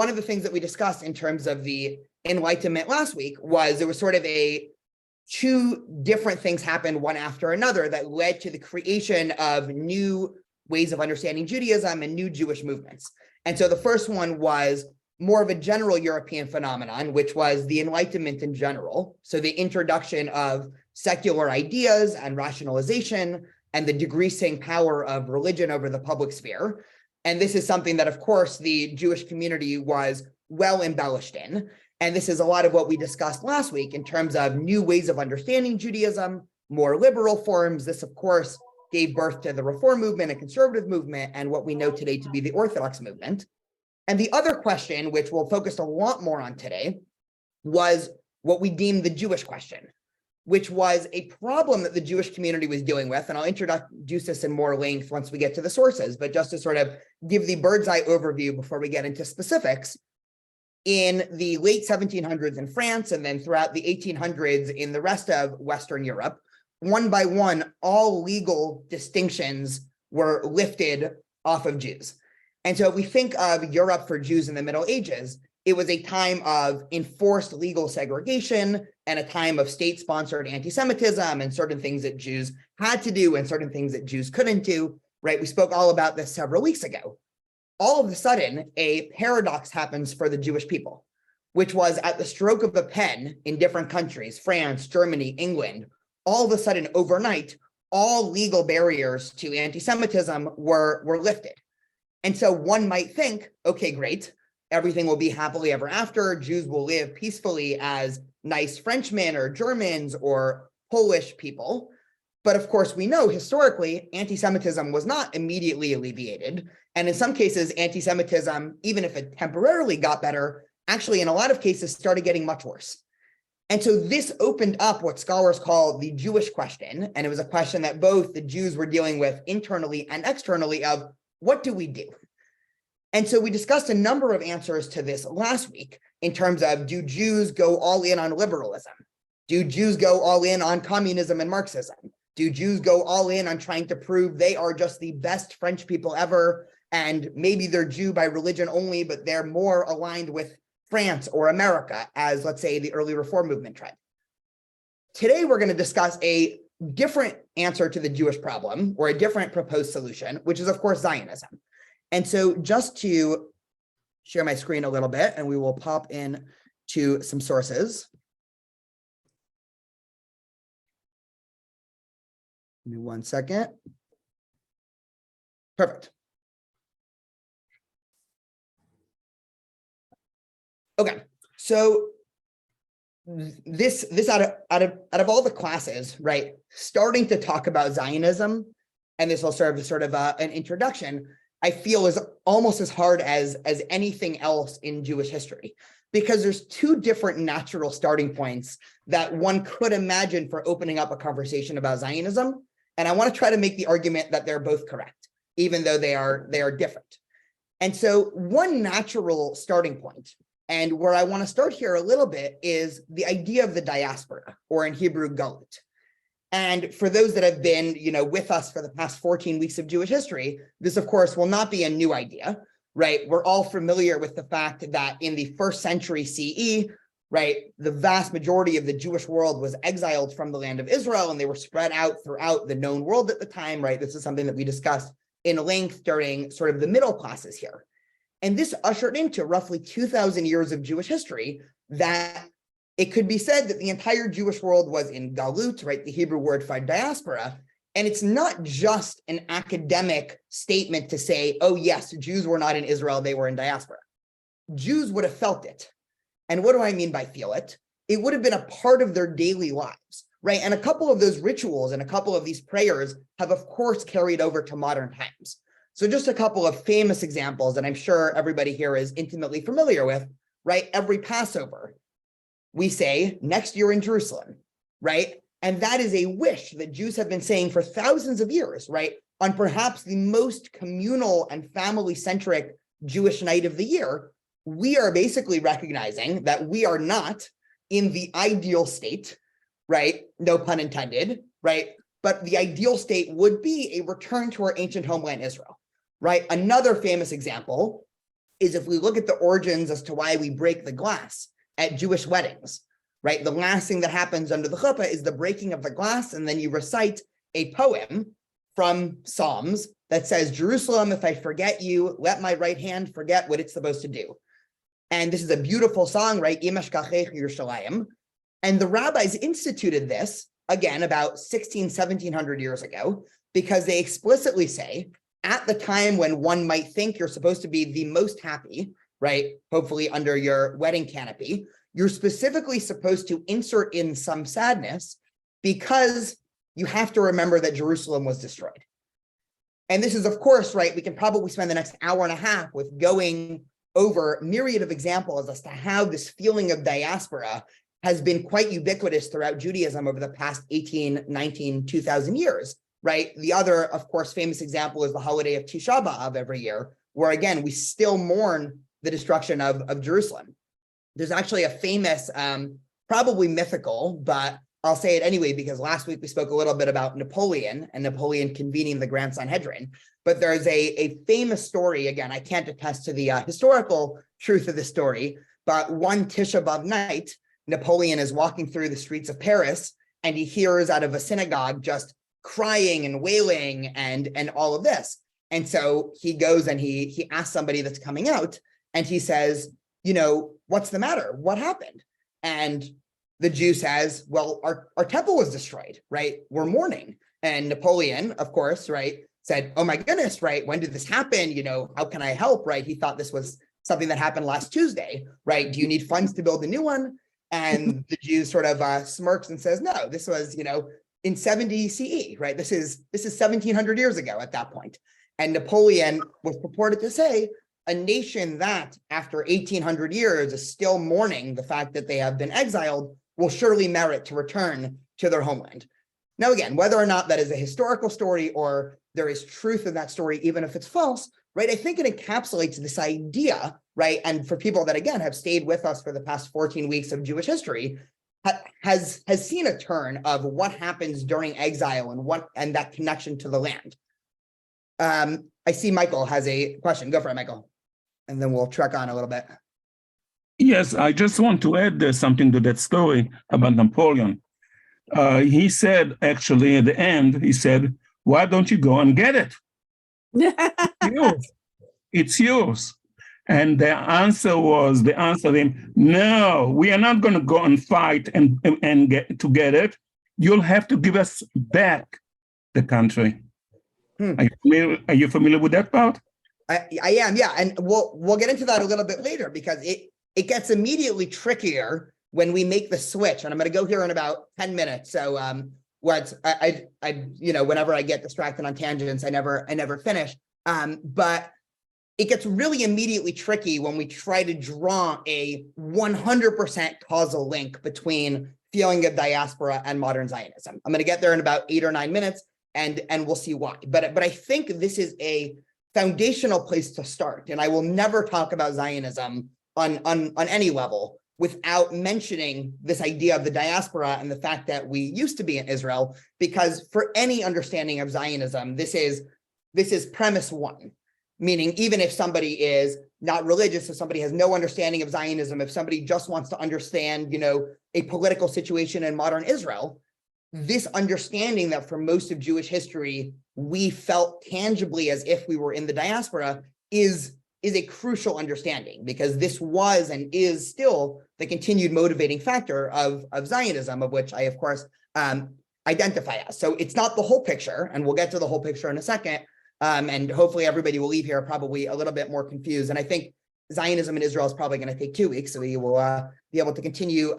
one of the things that we discussed in terms of the Enlightenment last week was there was sort of two different things happened one after another that led to the creation of new ways of understanding Judaism and new Jewish movements. And so the first one was more of a general European phenomenon, which was the Enlightenment in general. So the introduction of secular ideas and rationalization and the decreasing power of religion over the public sphere. And this is something that, of course, the Jewish community was well embellished in. And this is a lot of what we discussed last week in terms of new ways of understanding Judaism, more liberal forms. This, of course, gave birth to the Reform movement and conservative movement and what we know today to be the Orthodox movement. And the other question, which we'll focus a lot more on today, was what we deemed the Jewish question, which was a problem that the Jewish community was dealing with. And I'll introduce this in more length once we get to the sources, but just to sort of give the bird's eye overview before we get into specifics. In the late 1700s in France, and then throughout the 1800s in the rest of Western Europe, one by one, all legal distinctions were lifted off of Jews. And so if we think of Europe for Jews in the Middle Ages, it was a time of enforced legal segregation and a time of state-sponsored anti-Semitism and certain things that Jews had to do and certain things that Jews couldn't do, right? We spoke all about this several weeks ago. All of a sudden, a paradox happens for the Jewish people, which was at the stroke of a pen in different countries, France, Germany, England, all of a sudden overnight, all legal barriers to anti-Semitism were lifted. And so one might think, okay, great, everything will be happily ever after. Jews will live peacefully as nice Frenchmen or Germans or Polish people. But of course, we know historically, anti-Semitism was not immediately alleviated. And in some cases, anti-Semitism, even if it temporarily got better, actually in a lot of cases started getting much worse. And so this opened up what scholars call the Jewish question. And it was a question that both the Jews were dealing with internally and externally of what do we do? And so we discussed a number of answers to this last week in terms of, do Jews go all in on liberalism? Do Jews go all in on communism and Marxism? Do Jews go all in on trying to prove they are just the best French people ever? And maybe they're Jew by religion only, but they're more aligned with France or America as, let's say, the early Reform movement tried. Today, we're going to discuss a different answer to the Jewish problem, or a different proposed solution, which is, of course, Zionism. And so just to share my screen a little bit, and we will pop in to some sources. Give me 1 second. Perfect. Okay, so this out of all the classes, right, starting to talk about Zionism, and this will serve as sort of an introduction, I feel is almost as hard as anything else in Jewish history, because there's two different natural starting points that one could imagine for opening up a conversation about Zionism. And I want to try to make the argument that they're both correct, even though they are different. And so one natural starting point, and where I want to start here a little bit, is the idea of the diaspora, or in Hebrew, galut. And for those that have been, with us for the past 14 weeks of Jewish history, this, of course, will not be a new idea, right? We're all familiar with the fact that in the 1st century CE, right, the vast majority of the Jewish world was exiled from the land of Israel, and they were spread out throughout the known world at the time, right? This is something that we discussed in length during sort of the middle classes here. And this ushered into roughly 2,000 years of Jewish history that it could be said that the entire Jewish world was in galut, right, the Hebrew word for diaspora. And it's not just an academic statement to say, oh, yes, Jews were not in Israel, they were in diaspora. Jews would have felt it. And what do I mean by feel it? It would have been a part of their daily lives, right? And a couple of those rituals and a couple of these prayers have, of course, carried over to modern times. So just a couple of famous examples that I'm sure everybody here is intimately familiar with, right? Every Passover, we say, next year in Jerusalem, right? And that is a wish that Jews have been saying for thousands of years, right? On perhaps the most communal and family-centric Jewish night of the year, we are basically recognizing that we are not in the ideal state, right? No pun intended, right? But the ideal state would be a return to our ancient homeland, Israel, right? Another famous example is if we look at the origins as to why we break the glass at Jewish weddings, right? The last thing that happens under the chuppah is the breaking of the glass, and then you recite a poem from Psalms that says, Jerusalem, if I forget you, let my right hand forget what it's supposed to do. And this is a beautiful song, right? Im eshkachech Yerushalayim. And the rabbis instituted this, again, about 1700 years ago, because they explicitly say, at the time when one might think you're supposed to be the most happy, right? Hopefully under your wedding canopy, you're specifically supposed to insert in some sadness because you have to remember that Jerusalem was destroyed. And this is, of course, right, we can probably spend the next hour and a half with going over a myriad of examples as to how this feeling of diaspora has been quite ubiquitous throughout Judaism over the past 18, 19, 2000 years, right? The other, of course, famous example is the holiday of Tisha B'Av every year, where again, we still mourn the destruction of Jerusalem. There's actually a famous, probably mythical, but I'll say it anyway, because last week we spoke a little bit about Napoleon and Napoleon convening the Grand Sanhedrin. But there's a famous story, again, I can't attest to the historical truth of the story, but one Tisha B'Av night, Napoleon is walking through the streets of Paris and he hears out of a synagogue just crying and wailing and all of this. And so he goes and he asks somebody that's coming out and he says, you know, what's the matter? What happened? And the Jew says, well, our temple was destroyed, right? We're mourning. And Napoleon, of course, right, said, oh my goodness, right? When did this happen? You know, how can I help, right? He thought this was something that happened last Tuesday, right? Do you need funds to build a new one? And the Jew sort of smirks and says, no, this was, you know, in 70 CE, right? This is 1700 years ago at that point. And Napoleon was purported to say, a nation that after 1800 years is still mourning the fact that they have been exiled will surely merit to return to their homeland. Now, again, whether or not that is a historical story or there is truth in that story, even if it's false, right? I think it encapsulates this idea, right? And for people that, again, have stayed with us for the past 14 weeks of Jewish history, has seen a turn of what happens during exile and that connection to the land. I see Michael has a question. Go for it, Michael. And then we'll trek on a little bit. Yes, I just want to add something to that story about Napoleon. He said, actually, at the end, he said, why don't you go and get it? It's yours. It's yours. And they answered him, no, we are not going to go and fight and get it. You'll have to give us back the country. Are you familiar with that part? I am, yeah. And we'll get into that a little bit later because it gets immediately trickier when we make the switch. And I'm going to go here in about 10 minutes. So I you know, whenever I get distracted on tangents, I never finish. But it gets really immediately tricky when we try to draw a 100% causal link between feeling of diaspora and modern Zionism. I'm going to get there in about 8 or 9 minutes, and we'll see why. But I think this is a foundational place to start, and I will never talk about Zionism on any level without mentioning this idea of the diaspora and the fact that we used to be in Israel, because for any understanding of Zionism, this is premise one, meaning even if somebody is not religious, if somebody has no understanding of Zionism, if somebody just wants to understand, you know, a political situation in modern Israel, this understanding that for most of Jewish history, we felt tangibly as if we were in the diaspora is a crucial understanding, because this was and is still the continued motivating factor of Zionism, of which I, of course, identify as. So it's not the whole picture, and we'll get to the whole picture in a second. And hopefully everybody will leave here probably a little bit more confused. And I think Zionism in Israel is probably going to take 2 weeks, so we will be able to continue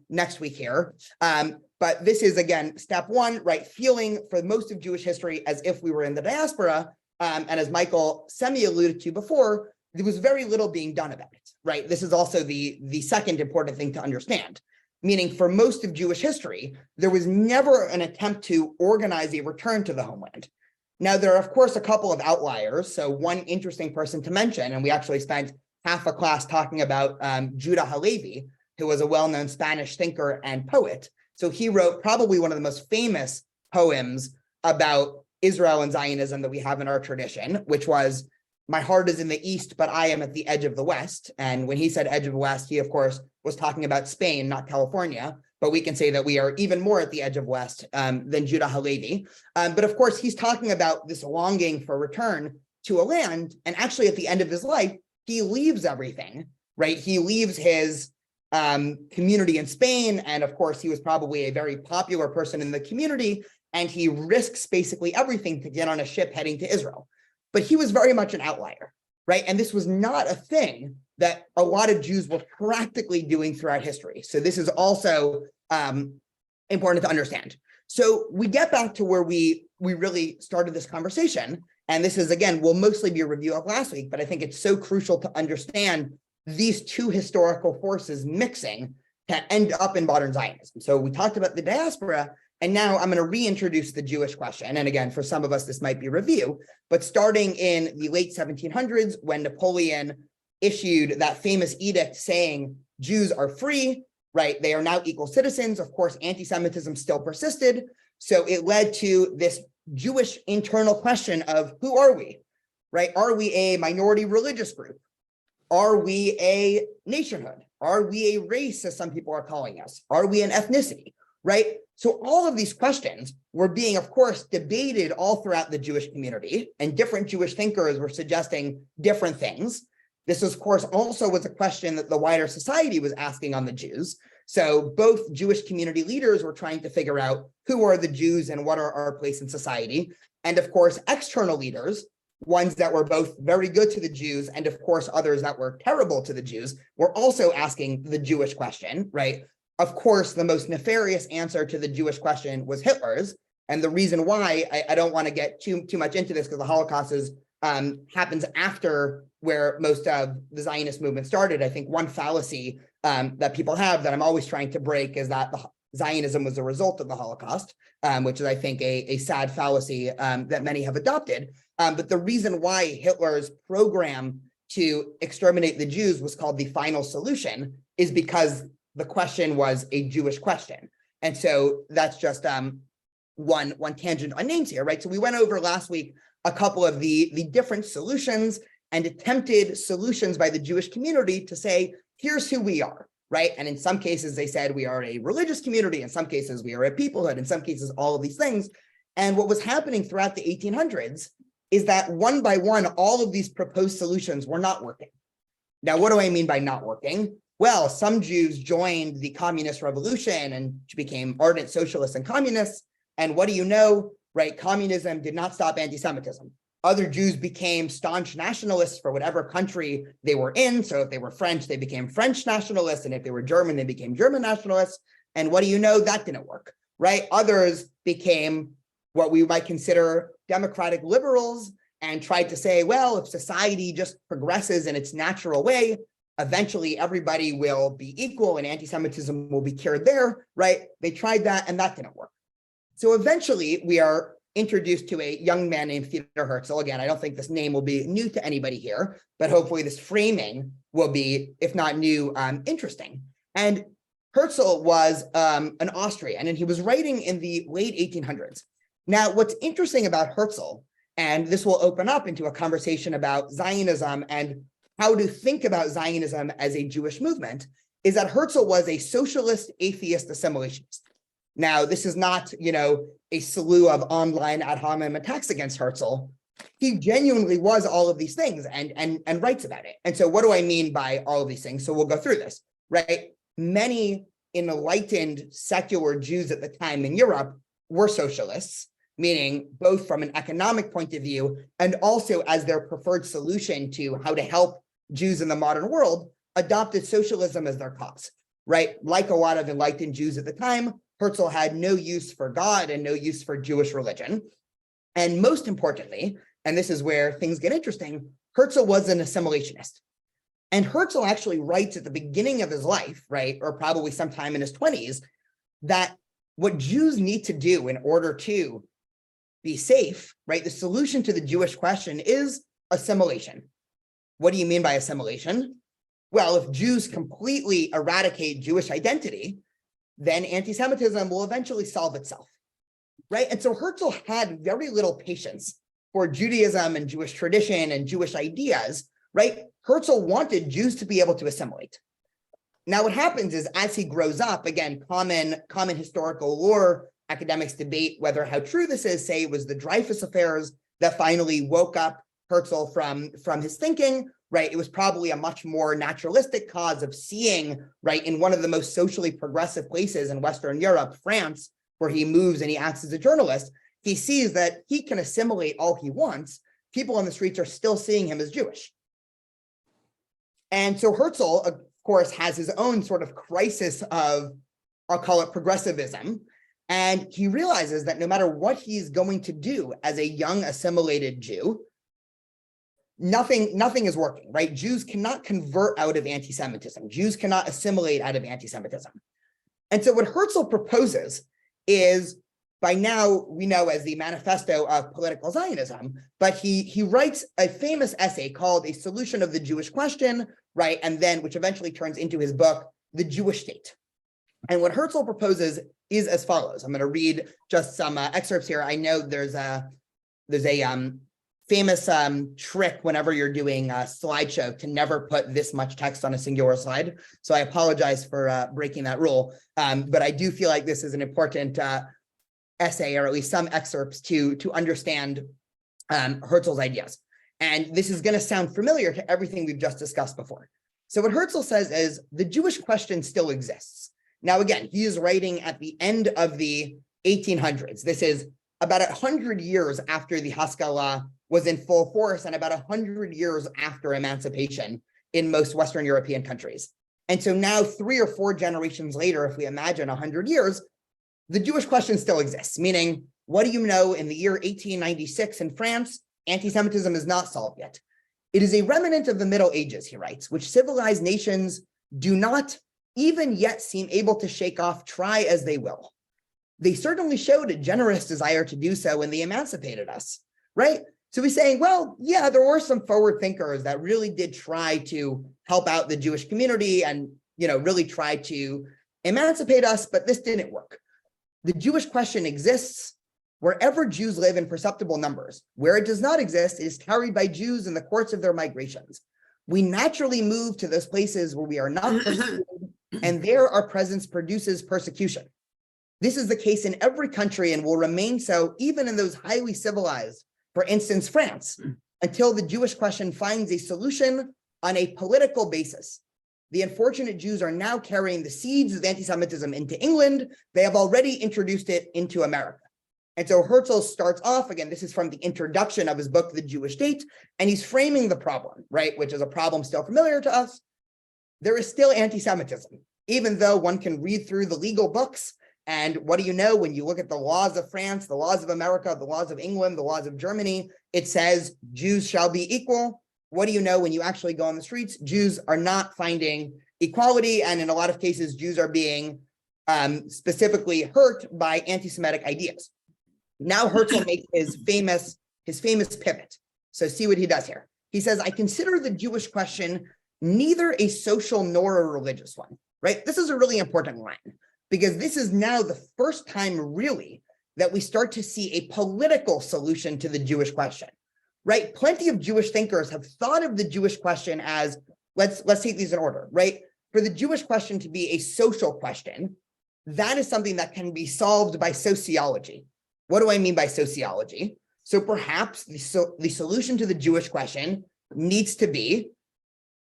next week here. But this is, again, step one, right? Feeling for most of Jewish history as if we were in the diaspora. And as Michael alluded to before, there was very little being done about it, right? This is also the second important thing to understand, meaning for most of Jewish history, there was never an attempt to organize a return to the homeland. Now, there are, of course, a couple of outliers. So one interesting person to mention, and we actually spent half a class talking about Judah Halevi, who was a well-known Spanish thinker and poet. So he wrote probably one of the most famous poems about Israel and Zionism that we have in our tradition, which was my heart is in the East, but I am at the edge of the West. And when he said edge of the West, he, of course, was talking about Spain, not California. But we can say that we are even more at the edge of West than Judah Halevi. But of course, he's talking about this longing for return to a land. And actually, at the end of his life, he leaves everything, right? He leaves his community in Spain. And of course, he was probably a very popular person in the community. And he risks basically everything to get on a ship heading to Israel. But he was very much an outlier, right? And this was not a thing that a lot of Jews were practically doing throughout history. So this is also important to understand. So we get back to where we really started this conversation. And this is, again, will mostly be a review of last week, but I think it's so crucial to understand these two historical forces mixing to end up in modern Zionism. So we talked about the diaspora, and now I'm going to reintroduce the Jewish question. And again, for some of us, this might be review, but starting in the late 1700s, when Napoleon issued that famous edict saying Jews are free, right? They are now equal citizens. Of course, anti-Semitism still persisted. So it led to this Jewish internal question of who are we, right? Are we a minority religious group? Are we a nationhood? Are we a race, as some people are calling us? Are we an ethnicity, right? So all of these questions were being, of course, debated all throughout the Jewish community, and different Jewish thinkers were suggesting different things. This, of course, also was a question that the wider society was asking on the Jews. So both Jewish community leaders were trying to figure out who are the Jews and what are our place in society. And of course, external leaders, ones that were both very good to the Jews, and of course, others that were terrible to the Jews, were also asking the Jewish question, right? Of course, the most nefarious answer to the Jewish question was Hitler's. And the reason why, I don't want to get too much into this because the Holocaust happens after where most of the Zionist movement started. I think one fallacy that people have that I'm always trying to break is that Zionism was a result of the Holocaust, which is, I think, a sad fallacy that many have adopted. But the reason why Hitler's program to exterminate the Jews was called the final solution is because the question was a Jewish question. And so that's just one tangent on names here, right? So we went over last week a couple of the different solutions and attempted solutions by the Jewish community to say, here's who we are, right? And in some cases, they said we are a religious community. In some cases, we are a peoplehood. In some cases, all of these things. And what was happening throughout the 1800s is that one by one, all of these proposed solutions were not working. Now, what do I mean by not working? Well, some Jews joined the communist revolution and became ardent socialists and communists. And what do you know, right? Communism did not stop anti-Semitism. Other Jews became staunch nationalists for whatever country they were in. So if they were French, they became French nationalists. And if they were German, they became German nationalists. And what do you know? That didn't work, right? Others became what we might consider democratic liberals and tried to say, well, if society just progresses in its natural way, eventually everybody will be equal and anti-Semitism will be cured there, right? They tried that and that didn't work. So eventually we are introduced to a young man named Theodor Herzl. Again, I don't think this name will be new to anybody here, but hopefully this framing will be, if not new, interesting. And Herzl was an Austrian, and he was writing in the late 1800s. Now, what's interesting about Herzl, and this will open up into a conversation about Zionism and how to think about Zionism as a Jewish movement, is that Herzl was a socialist, atheist assimilationist. Now, this is not, a slew of online ad hominem attacks against Herzl. He genuinely was all of these things and writes about it. And so what do I mean by all of these things? So we'll go through this, right? Many enlightened secular Jews at the time in Europe were socialists, meaning both from an economic point of view and also as their preferred solution to how to help Jews in the modern world, adopted socialism as their cause, right? Like a lot of enlightened Jews at the time, Herzl had no use for God and no use for Jewish religion. And most importantly, and this is where things get interesting, Herzl was an assimilationist. And Herzl actually writes at the beginning of his life, right, or probably sometime in his 20s, that what Jews need to do in order to be safe, right, the solution to the Jewish question is assimilation. What do you mean by assimilation? Well, if Jews completely eradicate Jewish identity, then anti-Semitism will eventually solve itself, right? And so Herzl had very little patience for Judaism and Jewish tradition and Jewish ideas, right? Herzl wanted Jews to be able to assimilate. Now, what happens is as he grows up, again, common historical lore, academics debate whether how true this is, say it was the Dreyfus affairs that finally woke up Herzl from his thinking, right? It was probably a much more naturalistic cause of seeing, right, in one of the most socially progressive places in Western Europe, France, where he moves and he acts as a journalist, he sees that he can assimilate all he wants. People on the streets are still seeing him as Jewish. And so Herzl, of course, has his own sort of crisis of, I'll call it progressivism. And he realizes that no matter what he's going to do as a young assimilated Jew, nothing is working, right? Jews cannot convert out of anti-Semitism. Jews cannot assimilate out of anti-Semitism. And so what Herzl proposes is, by now we know as the manifesto of political Zionism, but he writes a famous essay called A Solution of the Jewish Question, right? And then which eventually turns into his book, The Jewish State. And what Herzl proposes is as follows. I'm going to read just some excerpts here. I know there's a famous trick whenever you're doing a slideshow to never put this much text on a singular slide. So I apologize for breaking that rule. But I do feel like this is an important essay, or at least some excerpts to understand Herzl's ideas. And this is going to sound familiar to everything we've just discussed before. So what Herzl says is the Jewish question still exists. Now, again, he is writing at the end of the 1800s. This is about 100 years after the Haskalah was in full force and about 100 years after emancipation in most Western European countries. And so now 3 or 4 generations later, if we imagine 100 years, the Jewish question still exists, meaning, what do you know in the year 1896 in France, anti-Semitism is not solved yet. It is a remnant of the Middle Ages, he writes, which civilized nations do not even yet seem able to shake off, try as they will. They certainly showed a generous desire to do so when they emancipated us, right? So he's saying, well, yeah, there were some forward thinkers that really did try to help out the Jewish community and, really try to emancipate us, but this didn't work. The Jewish question exists wherever Jews live in perceptible numbers. Where it does not exist, it is carried by Jews in the course of their migrations. We naturally move to those places where we are not persecuted, and there our presence produces persecution. This is the case in every country and will remain so even in those highly civilized, for instance, France, until the Jewish question finds a solution on a political basis. The unfortunate Jews are now carrying the seeds of anti-Semitism into England. They have already introduced it into America. And so Herzl starts off, again, this is from the introduction of his book, The Jewish State, and he's framing the problem, right, which is a problem still familiar to us. There is still anti-Semitism, even though one can read through the legal books. And what do you know when you look at the laws of France, the laws of America, the laws of England, the laws of Germany, it says Jews shall be equal. What do you know when you actually go on the streets? Jews are not finding equality. And in a lot of cases, Jews are being specifically hurt by anti-Semitic ideas. Now Herzl makes his famous pivot. So see what he does here. He says, I consider the Jewish question neither a social nor a religious one, right? This is a really important line, because this is now the first time really that we start to see a political solution to the Jewish question, right? Plenty of Jewish thinkers have thought of the Jewish question as, let's take these in order, right? For the Jewish question to be a social question, that is something that can be solved by sociology. What do I mean by sociology? So perhaps the solution to the Jewish question needs to be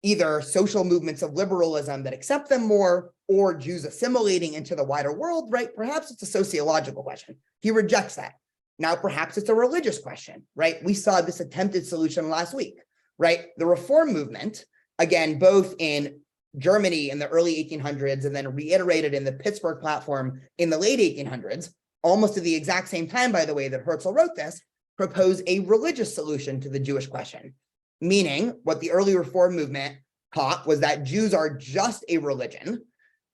either social movements of liberalism that accept them more, or Jews assimilating into the wider world, right? Perhaps it's a sociological question. He rejects that. Now, perhaps it's a religious question, right? We saw this attempted solution last week, right? The reform movement, again, both in Germany in the early 1800s and then reiterated in the Pittsburgh platform in the late 1800s, almost at the exact same time, by the way, that Herzl wrote this, proposed a religious solution to the Jewish question. Meaning what the early reform movement taught was that Jews are just a religion,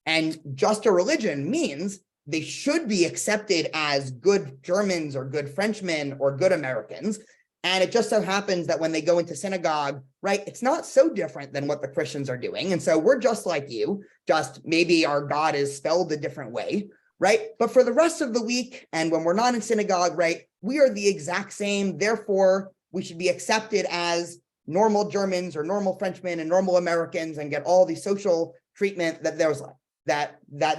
and just a religion means they should be accepted as good Germans or good Frenchmen or good Americans. And it just so happens that when they go into synagogue, right, it's not so different than what the Christians are doing. And so we're just like you, just maybe our God is spelled a different way. right? But for the rest of the week, and when we're not in synagogue, right, we are the exact same. Therefore, we should be accepted as normal Germans or normal Frenchmen and normal Americans and get all the social treatment that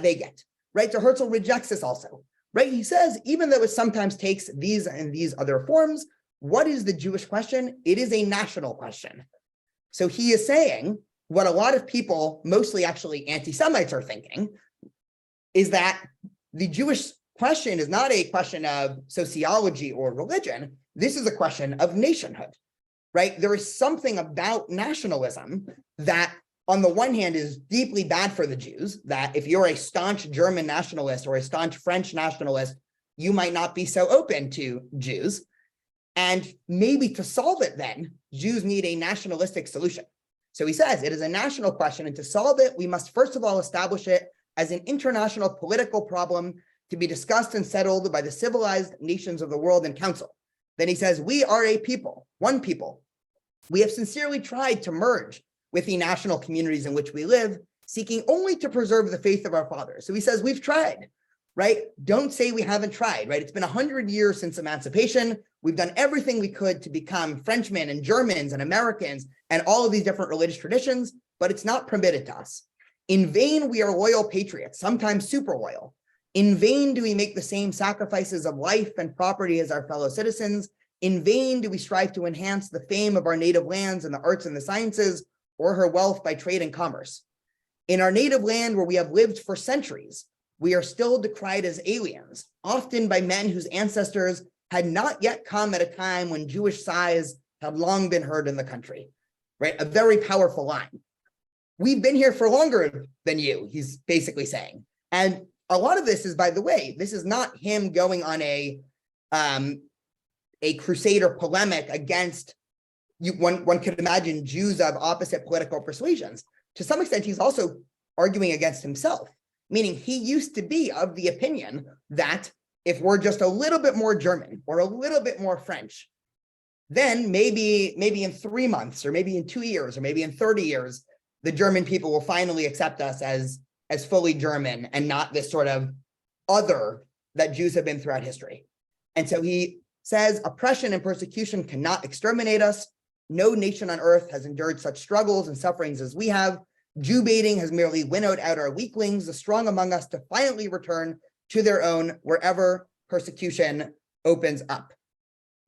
they get, right? So Herzl rejects this also, right? He says, even though it sometimes takes these and these other forms, what is the Jewish question? It is a national question. So he is saying what a lot of people, mostly actually anti-Semites, are thinking, is that the Jewish question is not a question of sociology or religion. This is a question of nationhood, right? There is something about nationalism that, on the one hand, is deeply bad for the Jews, that if you're a staunch German nationalist or a staunch French nationalist, you might not be so open to Jews. And maybe to solve it then, Jews need a nationalistic solution. So he says it is a national question, and to solve it, we must first of all establish it as an international political problem to be discussed and settled by the civilized nations of the world in council. Then he says, we are a people, one people. We have sincerely tried to merge with the national communities in which we live, seeking only to preserve the faith of our fathers. So he says, we've tried, right? Don't say we haven't tried, right? It's been 100 years since emancipation. We've done everything we could to become Frenchmen and Germans and Americans and all of these different religious traditions, but it's not permitted to us. In vain, we are loyal patriots, sometimes super loyal. In vain do we make the same sacrifices of life and property as our fellow citizens. In vain do we strive to enhance the fame of our native lands in the arts and the sciences, or her wealth by trade and commerce. In our native land, where we have lived for centuries, we are still decried as aliens, often by men whose ancestors had not yet come at a time when Jewish sighs had long been heard in the country, right? A very powerful line. We've been here for longer than you, he's basically saying. And a lot of this is, by the way, this is not him going on a crusade or polemic against, one could imagine, Jews of opposite political persuasions. To some extent, he's also arguing against himself, meaning he used to be of the opinion that if we're just a little bit more German or a little bit more French, then maybe in 3 months, or maybe in 2 years, or maybe in 30 years, the German people will finally accept us as fully German and not this sort of other that Jews have been throughout history. And so he says, oppression and persecution cannot exterminate us. No nation on earth has endured such struggles and sufferings as we have. Jew baiting has merely winnowed out our weaklings, the strong among us, to finally return to their own wherever persecution opens up.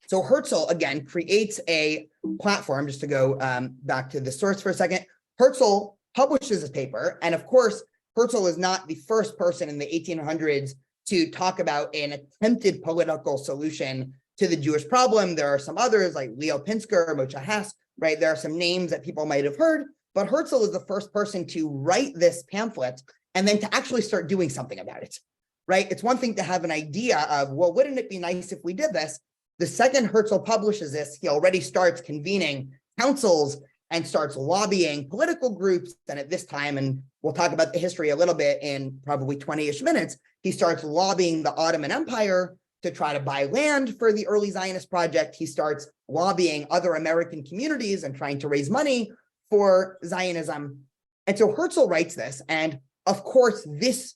So Herzl, again, creates a platform, just to go back to the source for a second. Herzl publishes his paper, and of course, Herzl is not the first person in the 1800s to talk about an attempted political solution to the Jewish problem. There are some others like Leo Pinsker, Moshe Hess, right? There are some names that people might have heard, but Herzl is the first person to write this pamphlet and then to actually start doing something about it, right? It's one thing to have an idea of, well, wouldn't it be nice if we did this? The second Herzl publishes this, he already starts convening councils and starts lobbying political groups. And at this time, and we'll talk about the history a little bit in probably 20-ish minutes, he starts lobbying the Ottoman Empire to try to buy land for the early Zionist project. He starts lobbying other American communities and trying to raise money for Zionism. And so Herzl writes this, and of course, this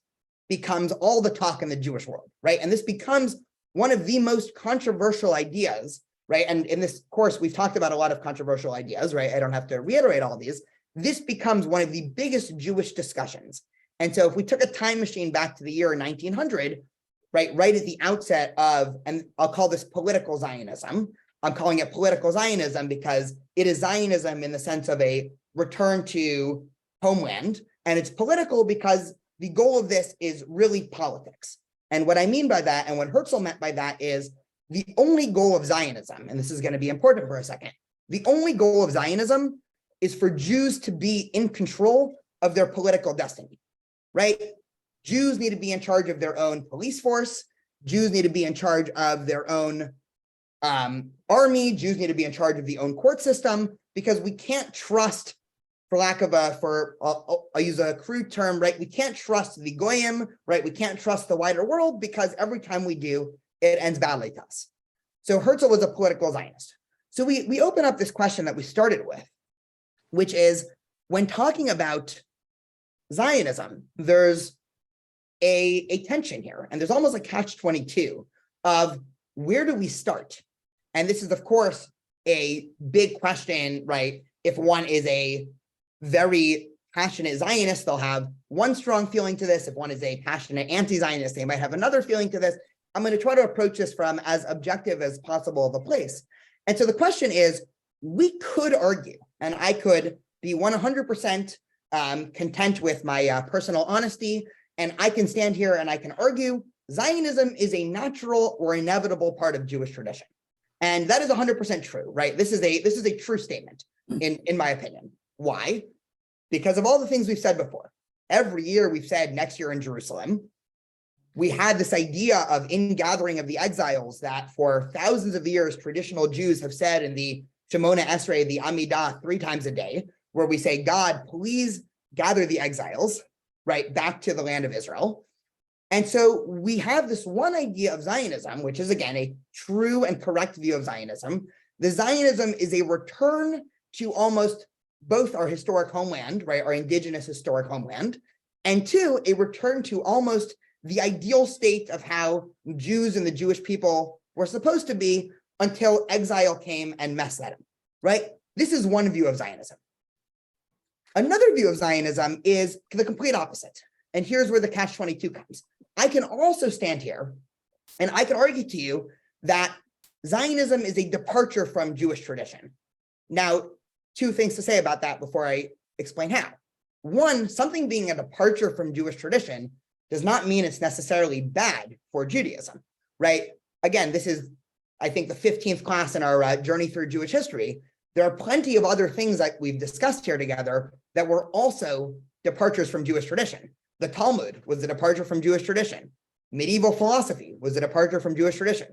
becomes all the talk in the Jewish world, right? And this becomes one of the most controversial ideas, right? And in this course, we've talked about a lot of controversial ideas, right? I don't have to reiterate all these. This becomes one of the biggest Jewish discussions. And so if we took a time machine back to the year 1900, right at the outset of, and I'll call this political Zionism. I'm calling it political Zionism because it is Zionism in the sense of a return to homeland. And it's political because the goal of this is really politics. And what I mean by that, and what Herzl meant by that, is the only goal of Zionism, and this is going to be important for a second, the only goal of Zionism is for Jews to be in control of their political destiny, right? Jews need to be in charge of their own police force. Jews need to be in charge of their own army. Jews need to be in charge of the own court system, because we can't trust, for lack of I'll use a crude term, right? We can't trust the goyim, right? We can't trust the wider world, because every time we do, it ends badly to us. So Herzl was a political Zionist. So we open up this question that we started with, which is, when talking about Zionism, there's a tension here. And there's almost a catch-22 of where do we start? And this is, of course, a big question, right? If one is a very passionate Zionist, they'll have one strong feeling to this. If one is a passionate anti-Zionist, they might have another feeling to this. I'm going to try to approach this from as objective as possible of a place. And so the question is, we could argue, and I could be 100% content with my personal honesty, and I can stand here and I can argue Zionism is a natural or inevitable part of Jewish tradition. And that is 100% true, right? This is a true statement in my opinion. Why? Because of all the things we've said before. Every year we've said next year in Jerusalem. We had this idea of ingathering of the exiles that for thousands of years, traditional Jews have said in the Shemona Esrei, the Amidah, 3 times a day, where we say, God, please gather the exiles, right, back to the land of Israel. And so we have this one idea of Zionism, which is, again, a true and correct view of Zionism. The Zionism is a return to almost both our historic homeland, right, our indigenous historic homeland, and 2, a return to almost the ideal state of how Jews and the Jewish people were supposed to be until exile came and messed at them, right? This is one view of Zionism. Another view of Zionism is the complete opposite. And here's where the catch-22 comes. I can also stand here and I can argue to you that Zionism is a departure from Jewish tradition. Now, 2 things to say about that before I explain how. One, something being a departure from Jewish tradition does not mean it's necessarily bad for Judaism, right? Again, this is, I think, the 15th class in our journey through Jewish history. There are plenty of other things that we've discussed here together that were also departures from Jewish tradition. The Talmud was a departure from Jewish tradition. Medieval philosophy was a departure from Jewish tradition.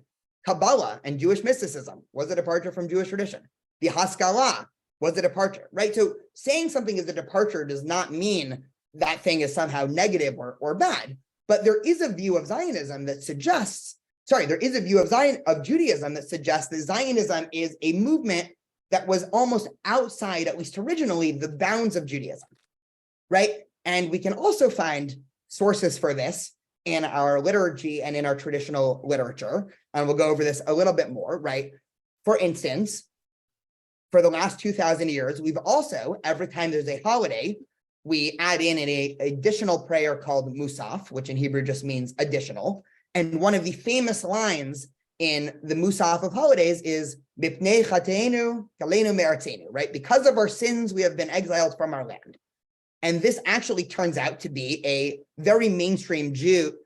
Kabbalah and Jewish mysticism was a departure from Jewish tradition. The Haskalah was a departure, right? So saying something is a departure does not mean that thing is somehow negative or bad. But there is a view of Zionism that suggests, there is a view of Judaism that suggests that Zionism is a movement that was almost outside, at least originally, the bounds of Judaism, right? And we can also find sources for this in our liturgy and in our traditional literature. And we'll go over this a little bit more, right? For instance, for the last 2,000 years, we've also, every time there's a holiday, we add in an additional prayer called Musaf, which in Hebrew just means additional. And one of the famous lines in the Musaf of holidays is, Mipnei chateinu kalenu me'artzenu, right? Because of our sins, we have been exiled from our land. And this actually turns out to be a very mainstream view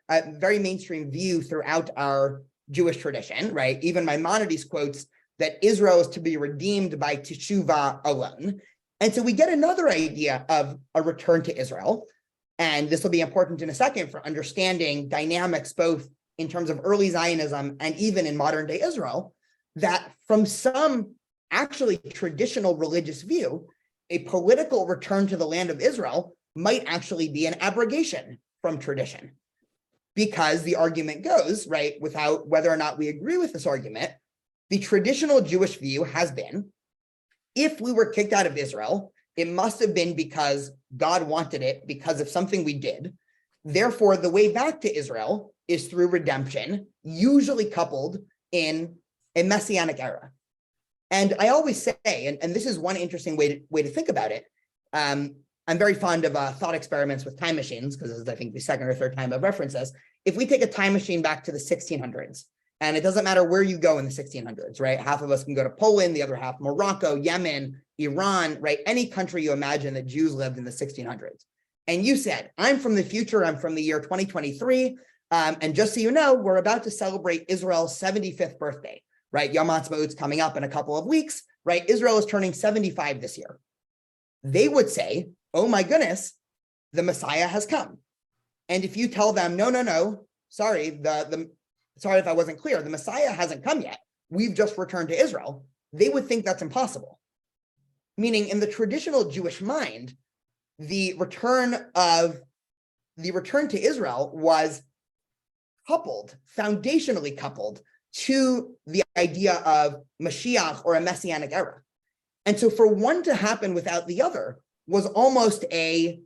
throughout our Jewish tradition, right? Even Maimonides quotes that Israel is to be redeemed by teshuvah alone. And so we get another idea of a return to Israel. And this will be important in a second for understanding dynamics, both in terms of early Zionism and even in modern day Israel, that from some actually traditional religious view, a political return to the land of Israel might actually be an abrogation from tradition. Because the argument goes, right, without whether or not we agree with this argument, the traditional Jewish view has been, if we were kicked out of Israel, it must have been because God wanted it, because of something we did. Therefore, the way back to Israel is through redemption, usually coupled in a messianic era. And I always say, and this is one interesting way to think about it. I'm very fond of thought experiments with time machines, because this is, I think, the second or third time I've referenced this. If we take a time machine back to the 1600s, and it doesn't matter where you go in the 1600s, right? Half of us can go to Poland, the other half Morocco, Yemen, Iran, right? Any country you imagine that Jews lived in the 1600s. And you said, I'm from the future, I'm from the year 2023. And just so you know, we're about to celebrate Israel's 75th birthday, right? Yom Ha'atzmaut's coming up in a couple of weeks, right? Israel is turning 75 this year. They would say, oh my goodness, the Messiah has come. And if you tell them, no, sorry, sorry if I wasn't clear, the Messiah hasn't come yet, we've just returned to Israel, they would think that's impossible. Meaning in the traditional Jewish mind, the return to Israel was foundationally coupled to the idea of Mashiach or a messianic era. And so for one to happen without the other was almost a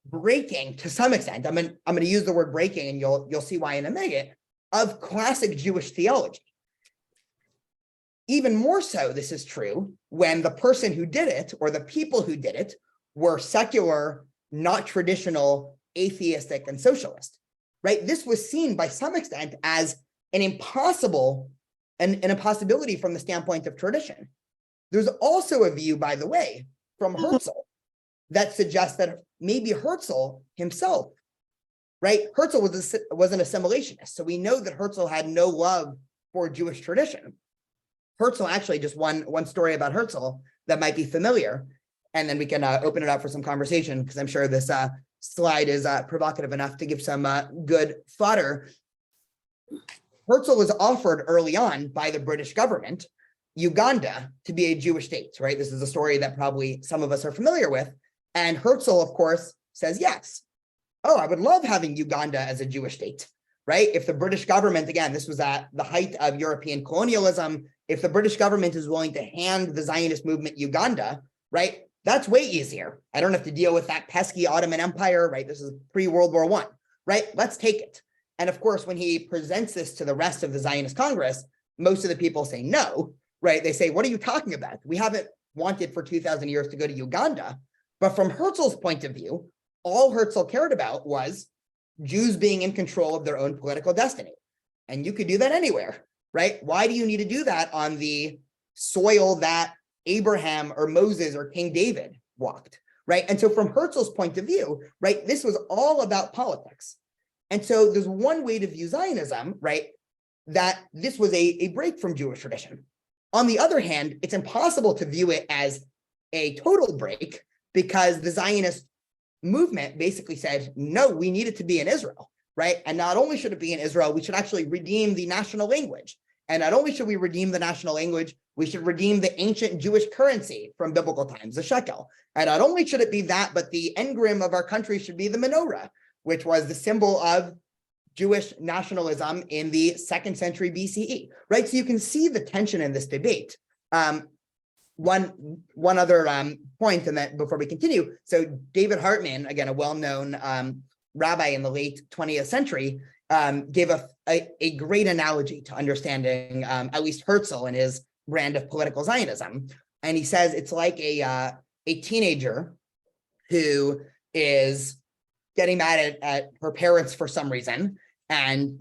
breaking to some extent. I'm going to use the word breaking, and you'll see why in a minute, of classic Jewish theology. Even more so, this is true when the person who did it, or the people who did it, were secular, not traditional, atheistic, and socialist, right? This was seen by some extent as an impossibility from the standpoint of tradition. There's also a view, by the way, from Herzl that suggests that maybe Herzl himself, right? Herzl was an assimilationist. So we know that Herzl had no love for Jewish tradition. Herzl, actually, just one story about Herzl that might be familiar, and then we can open it up for some conversation, because I'm sure this slide is provocative enough to give some good fodder. Herzl was offered early on by the British government Uganda to be a Jewish state, right? This is a story that probably some of us are familiar with. And Herzl, of course, says yes. Oh, I would love having Uganda as a Jewish state, right? If the British government, again, this was at the height of European colonialism, if the British government is willing to hand the Zionist movement Uganda, right, that's way easier. I don't have to deal with that pesky Ottoman Empire, right? This is pre-World War I, right? Let's take it. And of course, when he presents this to the rest of the Zionist Congress, most of the people say no, right? They say, what are you talking about? We haven't wanted for 2,000 years to go to Uganda. But from Herzl's point of view, all Herzl cared about was Jews being in control of their own political destiny. And you could do that anywhere, right? Why do you need to do that on the soil that Abraham or Moses or King David walked, right? And so from Herzl's point of view, right, this was all about politics. And so there's one way to view Zionism, right, that this was a break from Jewish tradition. On the other hand, it's impossible to view it as a total break, because the Zionist movement basically said, no, we need it to be in Israel, right? And not only should it be in Israel, we should actually redeem the national language. And not only should we redeem the national language, we should redeem the ancient Jewish currency from biblical times, the shekel. And not only should it be that, but the engram of our country should be the menorah, which was the symbol of Jewish nationalism in the 2nd century BCE, right? So you can see the tension in this debate. One other point, and that before we continue, so David Hartman, again, a well-known rabbi in the late 20th century, gave a great analogy to understanding at least Herzl and his brand of political Zionism. And he says it's like a teenager who is getting mad at her parents for some reason, and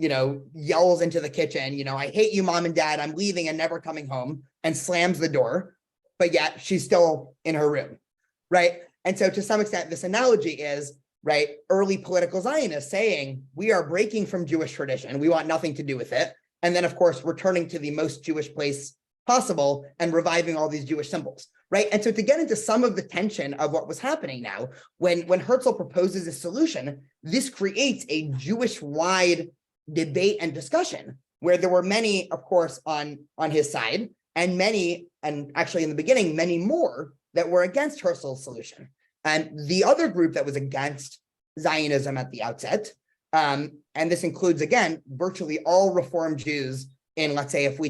yells into the kitchen, I hate you, mom and dad, I'm leaving and never coming home, and slams the door, but yet she's still in her room, right? And so to some extent, this analogy is, right, early political Zionists saying, we are breaking from Jewish tradition, we want nothing to do with it. And then, of course, returning to the most Jewish place possible and reviving all these Jewish symbols, right? And so to get into some of the tension of what was happening now, when Herzl proposes a solution, this creates a Jewish-wide debate and discussion where there were many, of course, on his side, and many, and actually in the beginning, many more that were against Herzl's solution. And the other group that was against Zionism at the outset, and this includes, again, virtually all Reform Jews in, let's say, if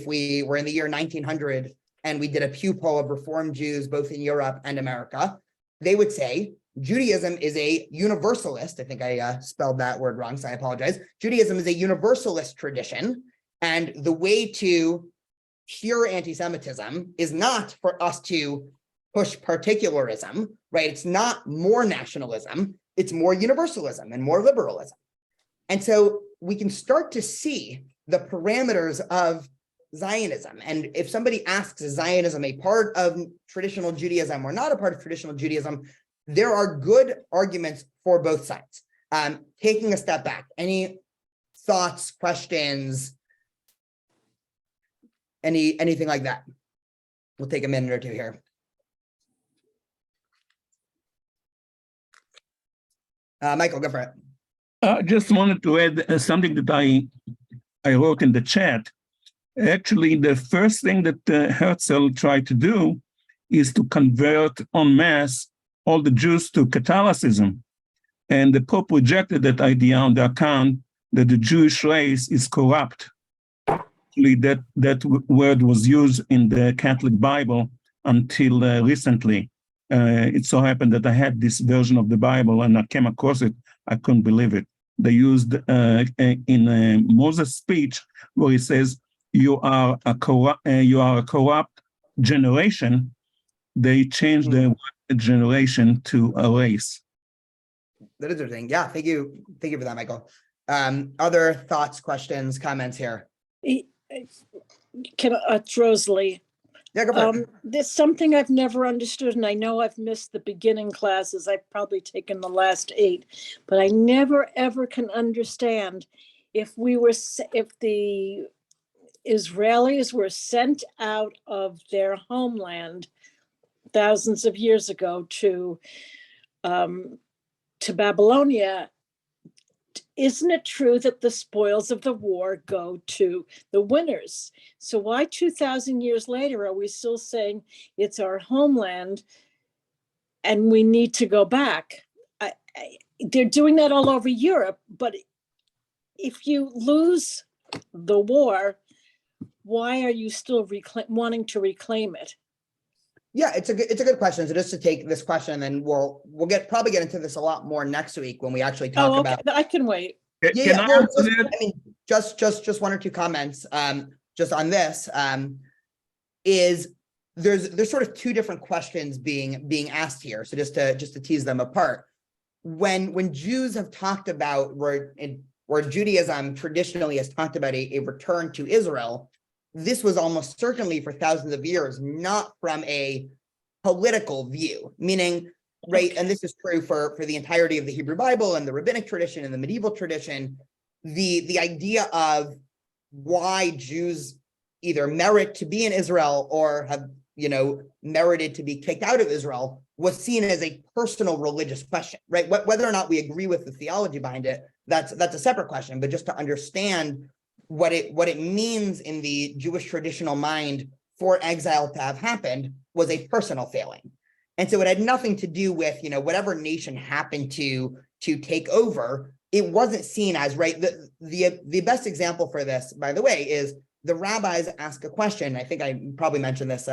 we were in the year 1900 and we did a Pew poll of Reform Jews, both in Europe and America, they would say Judaism is a universalist. I think I spelled that word wrong, so I apologize. Judaism is a universalist tradition, and the way to cure anti-Semitism is not for us to push particularism, right? It's not more nationalism, it's more universalism and more liberalism. And so we can start to see the parameters of Zionism. And if somebody asks, is Zionism a part of traditional Judaism or not a part of traditional Judaism, there are good arguments for both sides. Taking a step back, any thoughts, questions, anything like that? We'll take a minute or two here. Michael, go for it. I just wanted to add something that I wrote in the chat. Actually, the first thing that Herzl tried to do is to convert en masse all the Jews to Catholicism. And the Pope rejected that idea on the account that the Jewish race is corrupt. Actually, that word was used in the Catholic Bible until recently. it so happened that I had this version of the Bible and I came across it. I couldn't believe it. They used in Moses' speech where he says, you are a corrupt generation. They changed the generation to a race. That is interesting. Yeah, thank you for that, Michael. Other thoughts, questions, comments here? It's Rosalie. Yeah, go for it. There's something I've never understood, and I know I've missed the beginning classes. I've probably taken the last 8, but I never ever can understand if the Israelis were sent out of their homeland thousands of years ago to Babylonia. Isn't it true that the spoils of the war go to the winners? So why 2,000 years later are we still saying it's our homeland and we need to go back? They're doing that all over Europe, but if you lose the war, why are you still wanting to reclaim it? Yeah, it's a good question. So just to take this question, and then we'll probably get into this a lot more next week when we actually talk about. I can wait. Yeah. Well, just 1 or 2 comments. Just on this, is there's sort of 2 different questions being asked here. So just to tease them apart, when Jews have talked about where Judaism traditionally has talked about a return to Israel, this was almost certainly for thousands of years, not from a political view, meaning, right, and this is true for the entirety of the Hebrew Bible and the rabbinic tradition and the medieval tradition, the idea of why Jews either merit to be in Israel or have, merited to be kicked out of Israel was seen as a personal religious question, right? Whether or not we agree with the theology behind it, that's a separate question, but just to understand what it means in the Jewish traditional mind for exile to have happened was a personal failing. And so it had nothing to do with, whatever nation happened to take over. It wasn't seen as, right. The best example for this, by the way, is the rabbis ask a question. I think I probably mentioned this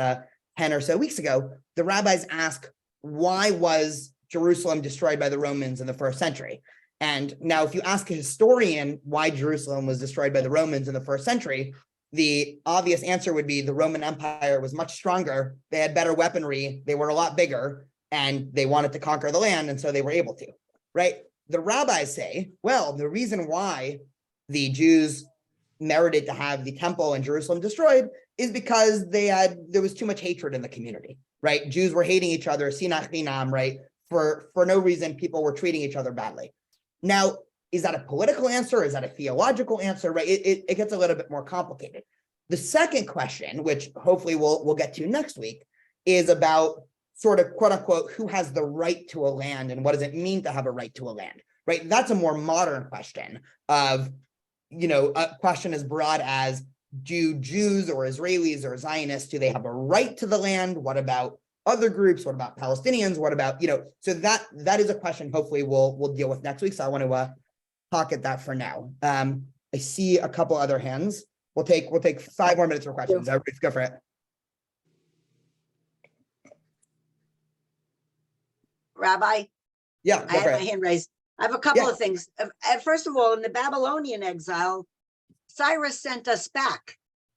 10 or so weeks ago. The rabbis ask, why was Jerusalem destroyed by the Romans in the 1st century? And now if you ask a historian why Jerusalem was destroyed by the Romans in the 1st century, the obvious answer would be the Roman Empire was much stronger. They had better weaponry. They were a lot bigger and they wanted to conquer the land. And so they were able to, right? The rabbis say, well, the reason why the Jews merited to have the temple in Jerusalem destroyed is because there was too much hatred in the community, right? Jews were hating each other, sinach chinam, right? For no reason, people were treating each other badly. Now, is that a political answer? Is that a theological answer, right? It gets a little bit more complicated. The second question, which hopefully we'll get to next week, is about sort of quote unquote, who has the right to a land and what does it mean to have a right to a land, right? That's a more modern question of, a question as broad as, do Jews or Israelis or Zionists, do they have a right to the land? What about other groups? What about Palestinians? What about, so that is a question hopefully we'll deal with next week. So I want to pocket that for now. I see a couple other hands. We'll take 5 more minutes for questions. Everybody's go for it. Rabbi? Yeah, I have my hand raised. I have a couple of things. First of all, in the Babylonian exile, Cyrus sent us back.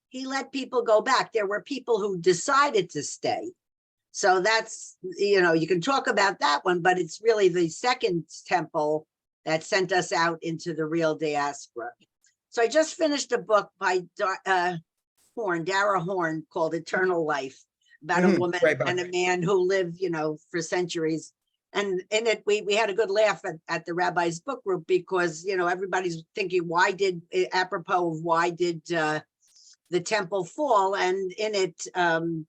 He let people go back. There were people who decided to stay. So that's, you can talk about that one, but it's really the second temple that sent us out into the real diaspora. So I just finished a book by Dara Horn, called Eternal Life, about a woman and a man who lived, for centuries. And in it, we had a good laugh at the rabbi's book group because, everybody's thinking, apropos of why did the temple fall? And in it, the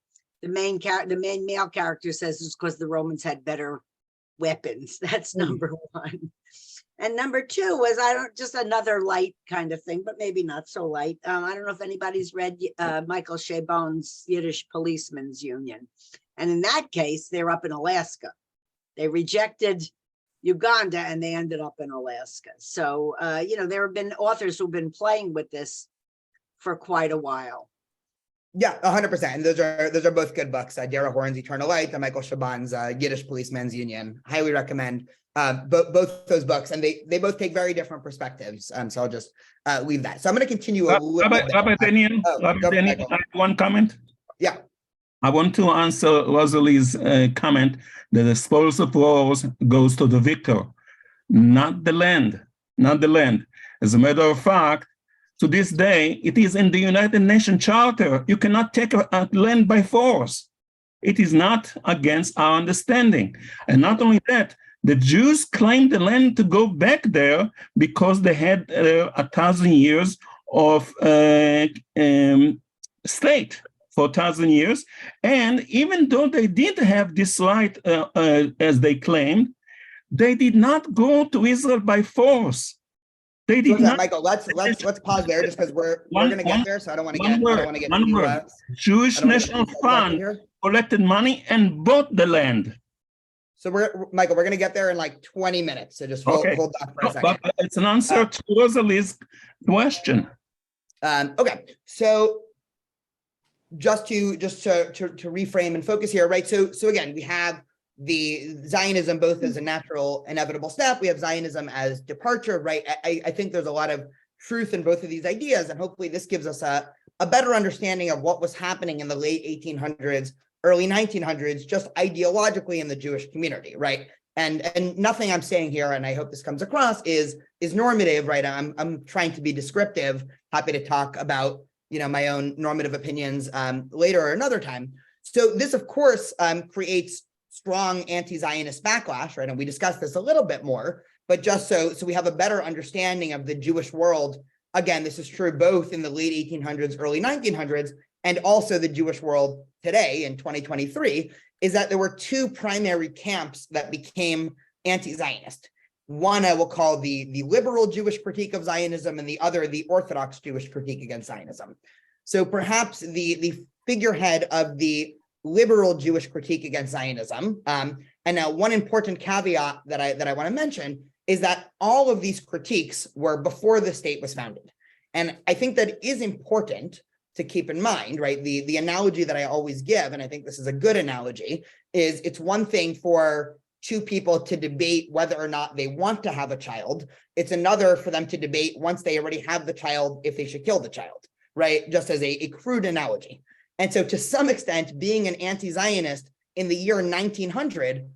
main male character says it's because the Romans had better weapons. That's number 1. And number 2 was, just another light kind of thing, but maybe not so light. I don't know if anybody's read Michael Chabon's Yiddish Policemen's Union. And in that case, they're up in Alaska. They rejected Uganda and they ended up in Alaska. So, there have been authors who've been playing with this for quite a while. Yeah, 100%. And those are both good books. Dara Horn's Eternal Light and Michael Chabon's Yiddish Policeman's Union. Highly recommend both those books, and they both take very different perspectives. So I'll just leave that. So I'm going to continue a little bit. Rabbi Daniel, I have one comment. Yeah. I want to answer Rosalie's comment that the spoils of wars goes to the victor, not the land, not the land. As a matter of fact, to this day, it is in the United Nations Charter. You cannot take a land by force. It is not against our understanding. And not only that, the Jews claimed the land to go back there because they had 1,000 years of state for 1,000 years. And even though they did have this right, as they claimed, they did not go to Israel by force. They did not. Michael, let's pause there just because we're going to get there. So I don't want to get too Jewish National Fund collected money and bought the land. So Michael, we're going to get there in like 20 minutes. So just hold that for a second. But it's an answer to Rosalie's question. Okay, so just to reframe and focus here, right? So again, we have the Zionism both as a natural, inevitable step. We have Zionism as departure, right? I think there's a lot of truth in both of these ideas, and hopefully this gives us a better understanding of what was happening in the late 1800s, early 1900s, just ideologically in the Jewish community, right? And nothing I'm saying here, and I hope this comes across, is normative, right? I'm trying to be descriptive. Happy to talk about my own normative opinions later or another time. So this, of course, creates strong anti-Zionist backlash, right? And we discussed this a little bit more, but just so we have a better understanding of the Jewish world. Again, this is true both in the late 1800s, early 1900s, and also the Jewish world today in 2023, is that there were two primary camps that became anti-Zionist. One I will call the liberal Jewish critique of Zionism, and the other the Orthodox Jewish critique against Zionism. So perhaps the figurehead of the liberal Jewish critique against Zionism, and now one important caveat that I want to mention is that all of these critiques were before the state was founded. And I think that is important to keep in mind, right? The analogy that I always give, and I think this is a good analogy, is it's one thing for two people to debate whether or not they want to have a child. It's another for them to debate once they already have the child, if they should kill the child, right? Just as a crude analogy. And so to some extent, being an anti-Zionist in the year 1900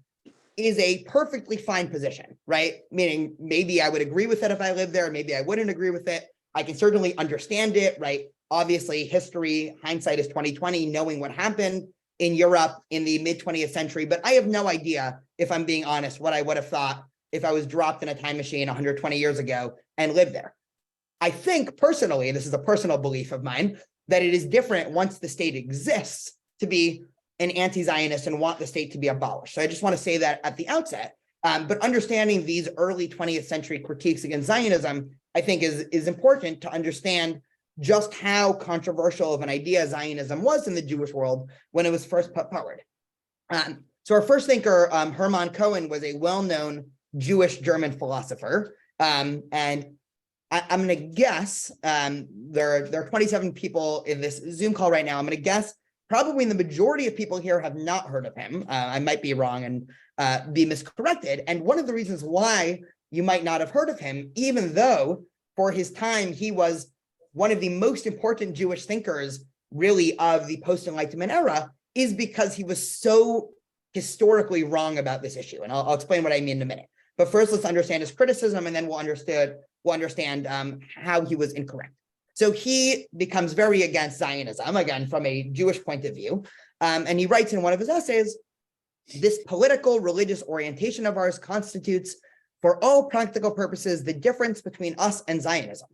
is a perfectly fine position, right? Meaning maybe I would agree with it if I lived there, maybe I wouldn't agree with it. I can certainly understand it, right? Obviously, history, hindsight is 2020, knowing what happened in Europe in the mid-20th century. But I have no idea, if I'm being honest, what I would have thought if I was dropped in a time machine 120 years ago and lived there. I think personally, this is a personal belief of mine, that it is different once the state exists to be an anti-Zionist and want the state to be abolished. So I just want to say that at the outset. But understanding these early 20th century critiques against Zionism, I think is important to understand just how controversial of an idea Zionism was in the Jewish world when it was first put forward. So our first thinker, Hermann Cohen, was a well-known Jewish German philosopher. And I'm going to guess, there are 27 people in this Zoom call right now. I'm going to guess probably the majority of people here have not heard of him. I might be wrong and be miscorrected. And one of the reasons why you might not have heard of him, even though for his time he was one of the most important Jewish thinkers really of the post-Enlightenment era, is because he was so historically wrong about this issue. And I'll explain what I mean in a minute. But first, let's understand his criticism, and then we'll understand how he was incorrect. So he becomes very against Zionism, again, from a Jewish point of view. And he writes in one of his essays, "This political religious orientation of ours constitutes, for all practical purposes, the difference between us and Zionism.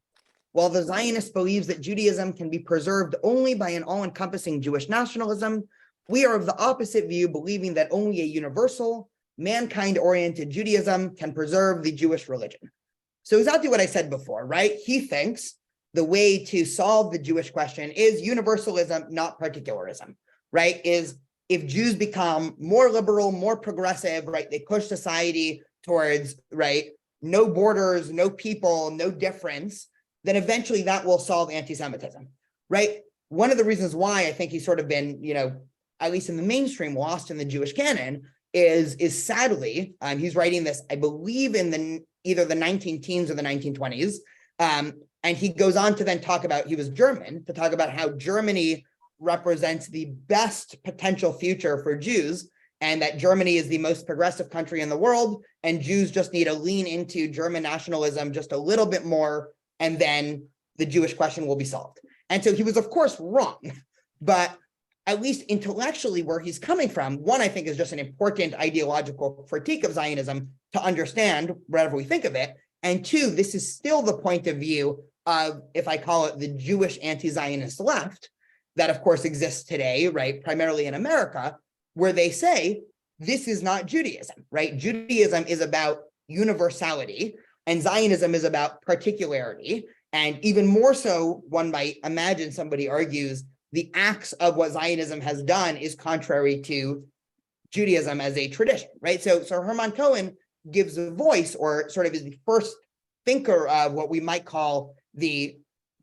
While the Zionist believes that Judaism can be preserved only by an all-encompassing Jewish nationalism, we are of the opposite view, believing that only a universal, mankind-oriented Judaism can preserve the Jewish religion." So exactly what I said before, right? He thinks the way to solve the Jewish question is universalism, not particularism, right? Is if Jews become more liberal, more progressive, right? They push society towards, right? No borders, no people, no difference, then eventually that will solve anti-Semitism, right? one of the reasons why I think he's sort of been, at least in the mainstream, lost in the Jewish canon is sadly, he's writing this, I believe, in either the 19 teens or the 1920s. And he goes on to then talk about, he was German, to talk about how Germany represents the best potential future for Jews, and that Germany is the most progressive country in the world, and Jews just need to lean into German nationalism just a little bit more, and then the Jewish question will be solved. And so he was, of course, wrong, but at least intellectually where he's coming from, one, I think, is just an important ideological critique of Zionism to understand whatever we think of it. And two, this is still the point of view of, if I call it the Jewish anti-Zionist left, that of course exists today, right, primarily in America, where they say, this is not Judaism, right? Judaism is about universality, and Zionism is about particularity. And even more so, one might imagine somebody argues, the acts of what Zionism has done is contrary to Judaism as a tradition, right? So Hermann Cohen gives a voice, or sort of is the first thinker of what we might call the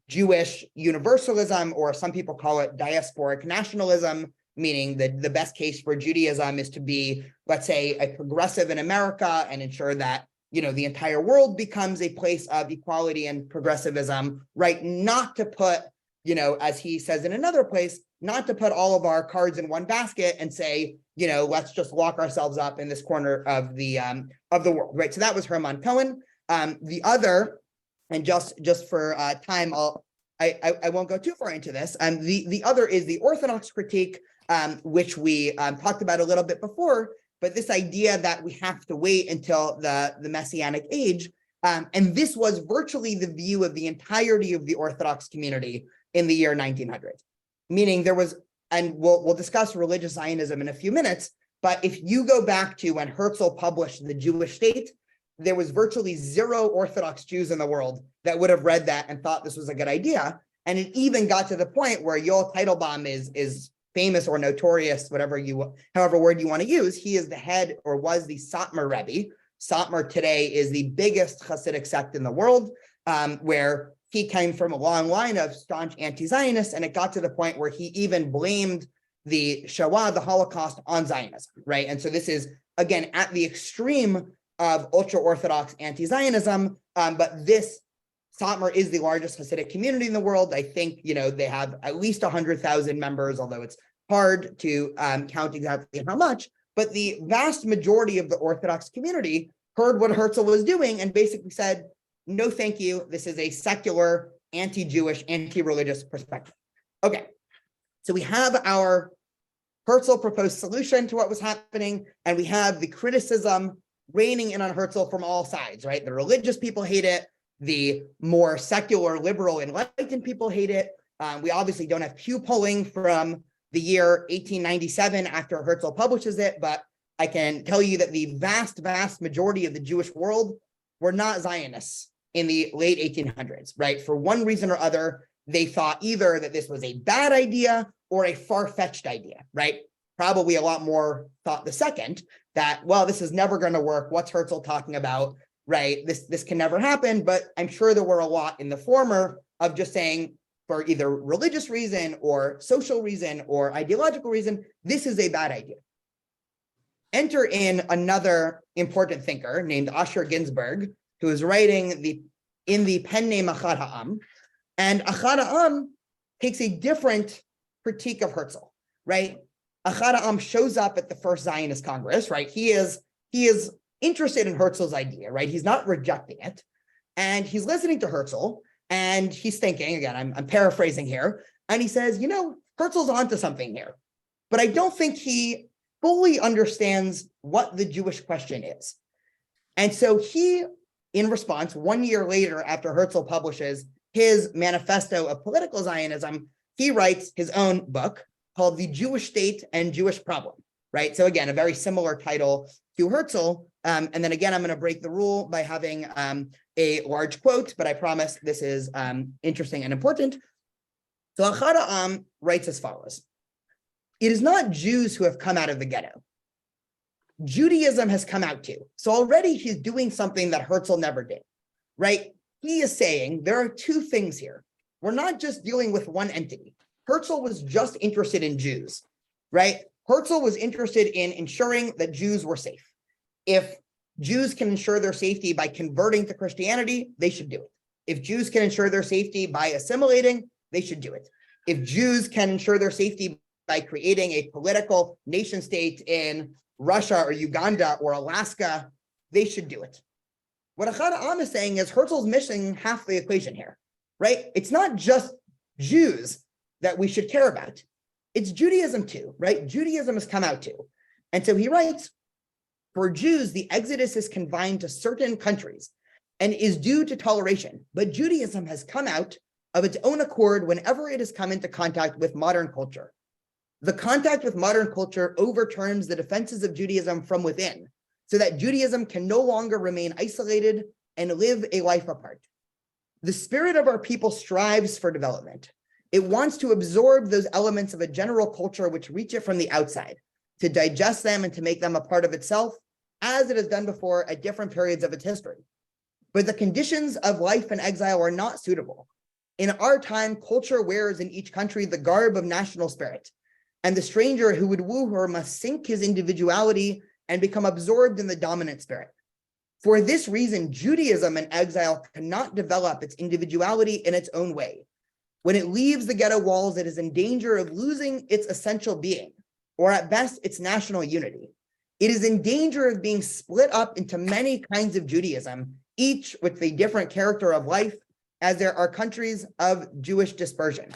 Jewish universalism, or some people call it diasporic nationalism, meaning that the best case for Judaism is to be, let's say, a progressive in America and ensure that, the entire world becomes a place of equality and progressivism, right? Not to put, as he says in another place, not to put all of our cards in one basket and say, let's just lock ourselves up in this corner of the world, right? So that was Hermann Cohen. The other, and just for time, I won't go too far into this. The other is the Orthodox critique, which we talked about a little bit before, but this idea that we have to wait until the Messianic age, and this was virtually the view of the entirety of the Orthodox community in the year 1900, meaning there was, and we'll discuss religious Zionism in a few minutes, but if you go back to when Herzl published The Jewish State, there was virtually zero Orthodox Jews in the world that would have read that and thought this was a good idea. And it even got to the point where Yoel Teitelbaum is famous or notorious, however word you want to use. He is the head, or was the Satmar Rebbe. Satmar today is the biggest Hasidic sect in the world, where he came from a long line of staunch anti-Zionists, and it got to the point where he even blamed the Shoah, the Holocaust, on Zionism, right? And so this is, again, at the extreme of ultra-Orthodox anti-Zionism, but this Satmar is the largest Hasidic community in the world. I think, they have at least 100,000 members, although it's hard to count exactly how much, but the vast majority of the Orthodox community heard what Herzl was doing and basically said, no, thank you. This is a secular, anti-Jewish, anti-religious perspective. Okay, so we have our Herzl proposed solution to what was happening, and we have the criticism raining in on Herzl from all sides, right? The religious people hate it. The more secular, liberal, enlightened people hate it. We obviously don't have Pew polling from the year 1897 after Herzl publishes it, but I can tell you that the vast, vast majority of the Jewish world were not Zionists in the late 1800s, right? For one reason or other, they thought either that this was a bad idea or a far-fetched idea, right? Probably a lot more thought the second, that, well, this is never going to work. What's Herzl talking about, right? This can never happen. But I'm sure there were a lot in the former of just saying, for either religious reason or social reason or ideological reason, this is a bad idea. Enter in another important thinker named Asher Ginsburg, who is writing in the pen name Achad Ha'am. And Achad Ha'am takes a different critique of Herzl, right? Achad Ha'am shows up at the first Zionist Congress, right? He is interested in Herzl's idea, right? He's not rejecting it. And he's listening to Herzl, and he's thinking, again, I'm paraphrasing here, and he says, Herzl's onto something here, but I don't think he fully understands what the Jewish question is. And so he, in response, 1 year later, after Herzl publishes his manifesto of political Zionism, he writes his own book called The Jewish State and Jewish Problem, right? So again, a very similar title to Herzl. And then again, I'm going to break the rule by having a large quote, but I promise this is interesting and important. So Achad Ha'am writes as follows: it is not Jews who have come out of the ghetto. Judaism has come out too. So already he's doing something that Herzl never did, right? He is saying there are two things here. We're not just dealing with one entity. Herzl was just interested in Jews, right? Herzl was interested in ensuring that Jews were safe. If Jews can ensure their safety by converting to Christianity, they should do it. If Jews can ensure their safety by assimilating, they should do it. If Jews can ensure their safety by creating a political nation state in Russia or Uganda or Alaska, they should do it. What Ahad Ha'am is saying is Herzl's missing half the equation here, right? It's not just Jews that we should care about. It's Judaism too, right? Judaism has come out too. And so he writes, for Jews, the exodus is confined to certain countries and is due to toleration, but Judaism has come out of its own accord whenever it has come into contact with modern culture. The contact with modern culture overturns the defenses of Judaism from within, so that Judaism can no longer remain isolated and live a life apart. The spirit of our people strives for development. It wants to absorb those elements of a general culture which reach it from the outside, to digest them and to make them a part of itself, as it has done before at different periods of its history. But the conditions of life in exile are not suitable. In our time, culture wears in each country the garb of national spirit, and the stranger who would woo her must sink his individuality and become absorbed in the dominant spirit. For this reason, Judaism in exile cannot develop its individuality in its own way. When it leaves the ghetto walls, it is in danger of losing its essential being, or at best, its national unity. It is in danger of being split up into many kinds of Judaism, each with a different character of life, as there are countries of Jewish dispersion.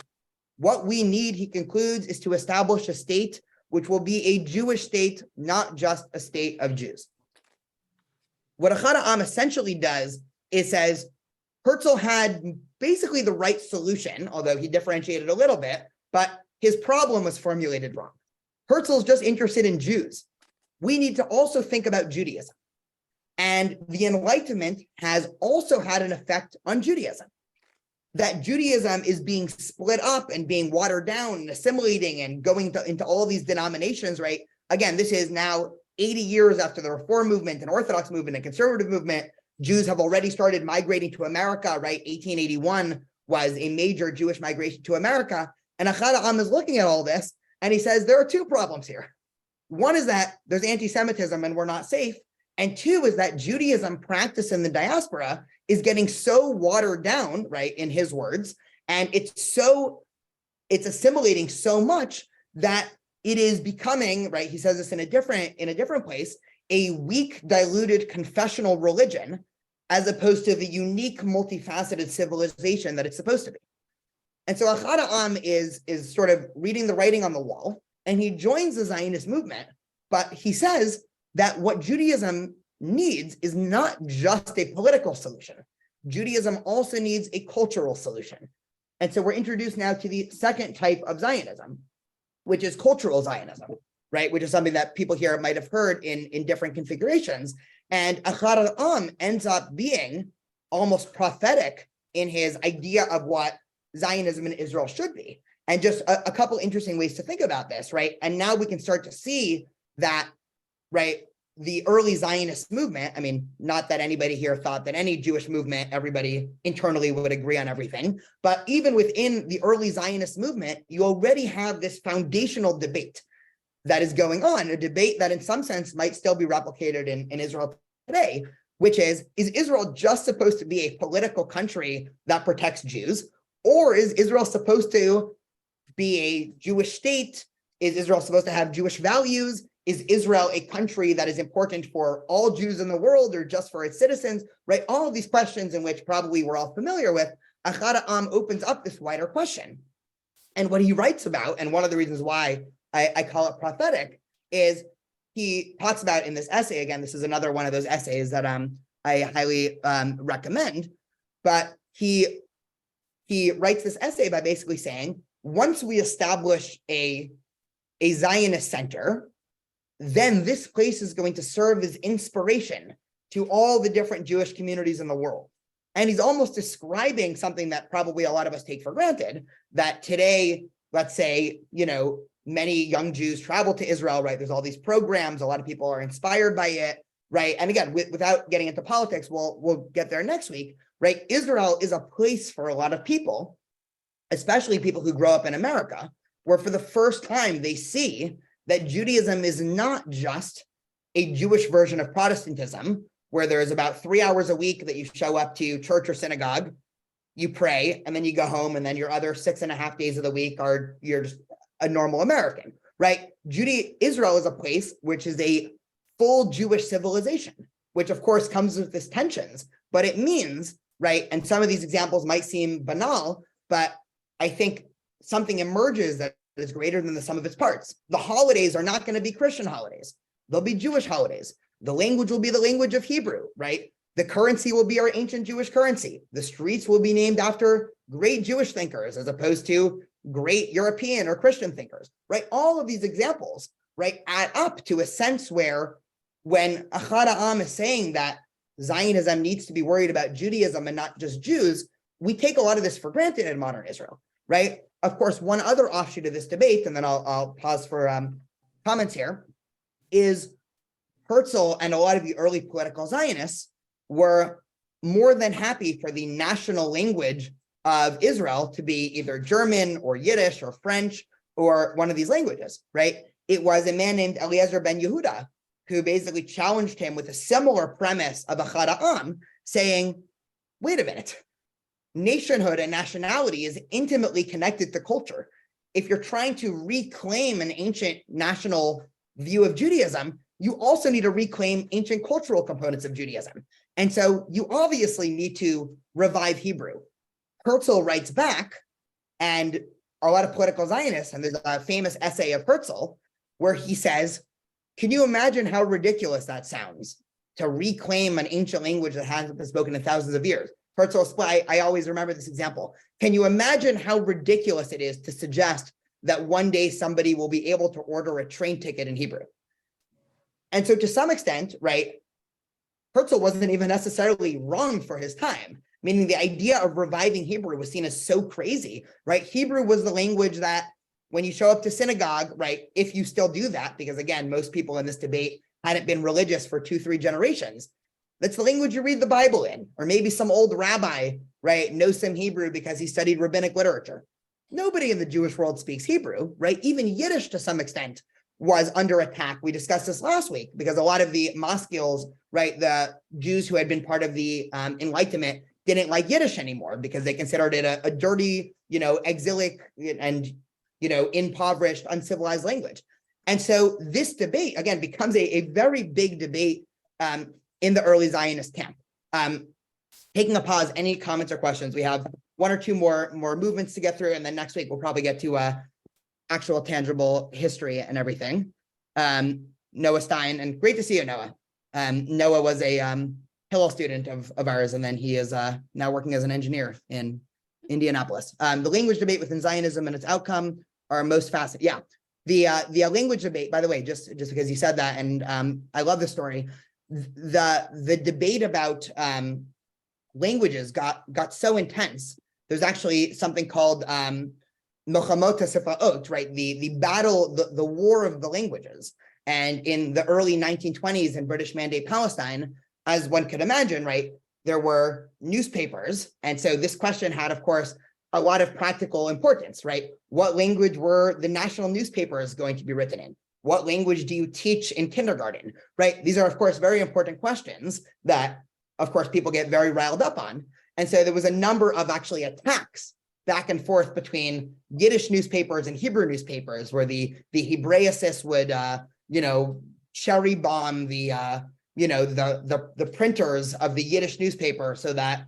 What we need, he concludes, is to establish a state which will be a Jewish state, not just a state of Jews. What Ahad Ha'am essentially does is says, Herzl had basically the right solution, although he differentiated a little bit, but his problem was formulated wrong. Herzl's just interested in Jews. We need to also think about Judaism. And the Enlightenment has also had an effect on Judaism. That Judaism is being split up and being watered down and assimilating and going into all these denominations, right? Again, this is now 80 years after the Reform movement and Orthodox movement and conservative movement. Jews have already started migrating to America, right? 1881 was a major Jewish migration to America. And Ahad Ha'am is looking at all this, and he says there are two problems here. One is that there's anti-Semitism and we're not safe. And two is that Judaism practice in the diaspora is getting so watered down, right, in his words, and it's assimilating so much that it is becoming, right, he says this in a different place, a weak, diluted confessional religion, as opposed to the unique, multifaceted civilization that it's supposed to be. And so Ahad Ha'am is sort of reading the writing on the wall, and he joins the Zionist movement, but he says that what Judaism needs is not just a political solution. Judaism also needs a cultural solution. And so we're introduced now to the second type of Zionism, which is cultural Zionism, right? Which is something that people here might have heard in different configurations. And Ahad Ha'am ends up being almost prophetic in his idea of what Zionism in Israel should be. And just a couple interesting ways to think about this, right? And now we can start to see that, right, the early Zionist movement, I mean, not that anybody here thought that any Jewish movement, everybody internally would agree on everything, but even within the early Zionist movement, you already have this foundational debate that is going on, a debate that in some sense might still be replicated in Israel today, which is Israel just supposed to be a political country that protects Jews, or is Israel supposed to be a Jewish state? Is Israel supposed to have Jewish values? Is Israel a country that is important for all Jews in the world or just for its citizens, right? All of these questions in which probably we're all familiar with, Ahad Ha'am opens up this wider question. And what he writes about, and one of the reasons why I call it prophetic, is he talks about in this essay, again, this is another one of those essays that I highly recommend, but he writes this essay by basically saying, once we establish a Zionist center, then this place is going to serve as inspiration to all the different Jewish communities in the world. And he's almost describing something that probably a lot of us take for granted, that today, let's say, many young Jews travel to Israel, right? There's all these programs, a lot of people are inspired by it, right? And again, without getting into politics, we'll get there next week, right? Israel is a place for a lot of people, especially people who grow up in America, where for the first time they see that Judaism is not just a Jewish version of Protestantism, where there's about 3 hours a week that you show up to church or synagogue, you pray, and then you go home, and then your other 6.5 days of the week you're just a normal American, right? Israel is a place which is a full Jewish civilization, which of course comes with its tensions, but it means, right? And some of these examples might seem banal, but I think something emerges that is greater than the sum of its parts. The holidays are not going to be Christian holidays. They'll be Jewish holidays. The language will be the language of Hebrew, right? The currency will be our ancient Jewish currency. The streets will be named after great Jewish thinkers as opposed to great European or Christian thinkers, right? All of these examples, right, add up to a sense where when Achad Ha'am is saying that Zionism needs to be worried about Judaism and not just Jews, we take a lot of this for granted in modern Israel, right? Of course, one other offshoot of this debate, and then I'll pause for comments here, is Herzl and a lot of the early political Zionists were more than happy for the national language of Israel to be either German or Yiddish or French or one of these languages, right? It was a man named Eliezer ben Yehuda who basically challenged him with a similar premise of Achad Ha'am, saying, wait a minute, nationhood and nationality is intimately connected to culture. If you're trying to reclaim an ancient national view of Judaism, you also need to reclaim ancient cultural components of Judaism. And so you obviously need to revive Hebrew. Herzl writes back, and a lot of political Zionists, and there's a famous essay of Herzl where he says, can you imagine how ridiculous that sounds to reclaim an ancient language that hasn't been spoken in thousands of years? Herzl, I always remember this example. Can you imagine how ridiculous it is to suggest that one day somebody will be able to order a train ticket in Hebrew? And so to some extent, right, Herzl wasn't even necessarily wrong for his time, meaning the idea of reviving Hebrew was seen as so crazy, right? Hebrew was the language that when you show up to synagogue, right, if you still do that, because again, most people in this debate hadn't been religious for 2-3 generations, that's the language you read the Bible in, or maybe some old rabbi, right, knows some Hebrew because he studied rabbinic literature. Nobody in the Jewish world speaks Hebrew, right? Even Yiddish to some extent was under attack. We discussed this last week because a lot of the Maskils, right, the Jews who had been part of the Enlightenment didn't like Yiddish anymore because they considered it a dirty, exilic and, impoverished, uncivilized language. And so this debate, again, becomes a very big debate in the early Zionist camp. Taking a pause, any comments or questions? We have one or two more movements to get through, and then next week we'll probably get to actual tangible history and everything. Noah Stein, and great to see you, Noah. Noah was a Hillel student of ours, and then he is now working as an engineer in Indianapolis. The language debate within Zionism and its outcome are most fascinating. Yeah, the language debate, by the way, just because you said that, and I love this story, the debate about languages got so intense. There's actually something called Milchamot HaSifraot, right? The battle, the war of the languages. And in the early 1920s in British Mandate Palestine, as one could imagine, right, there were newspapers. And so this question had, of course, a lot of practical importance, right? What language were the national newspapers going to be written in? What language do you teach in kindergarten, right? These are, of course, very important questions that, of course, people get very riled up on. And so there was a number of actually attacks back and forth between Yiddish newspapers and Hebrew newspapers, where the Hebraicists would, cherry bomb the printers of the Yiddish newspaper, so that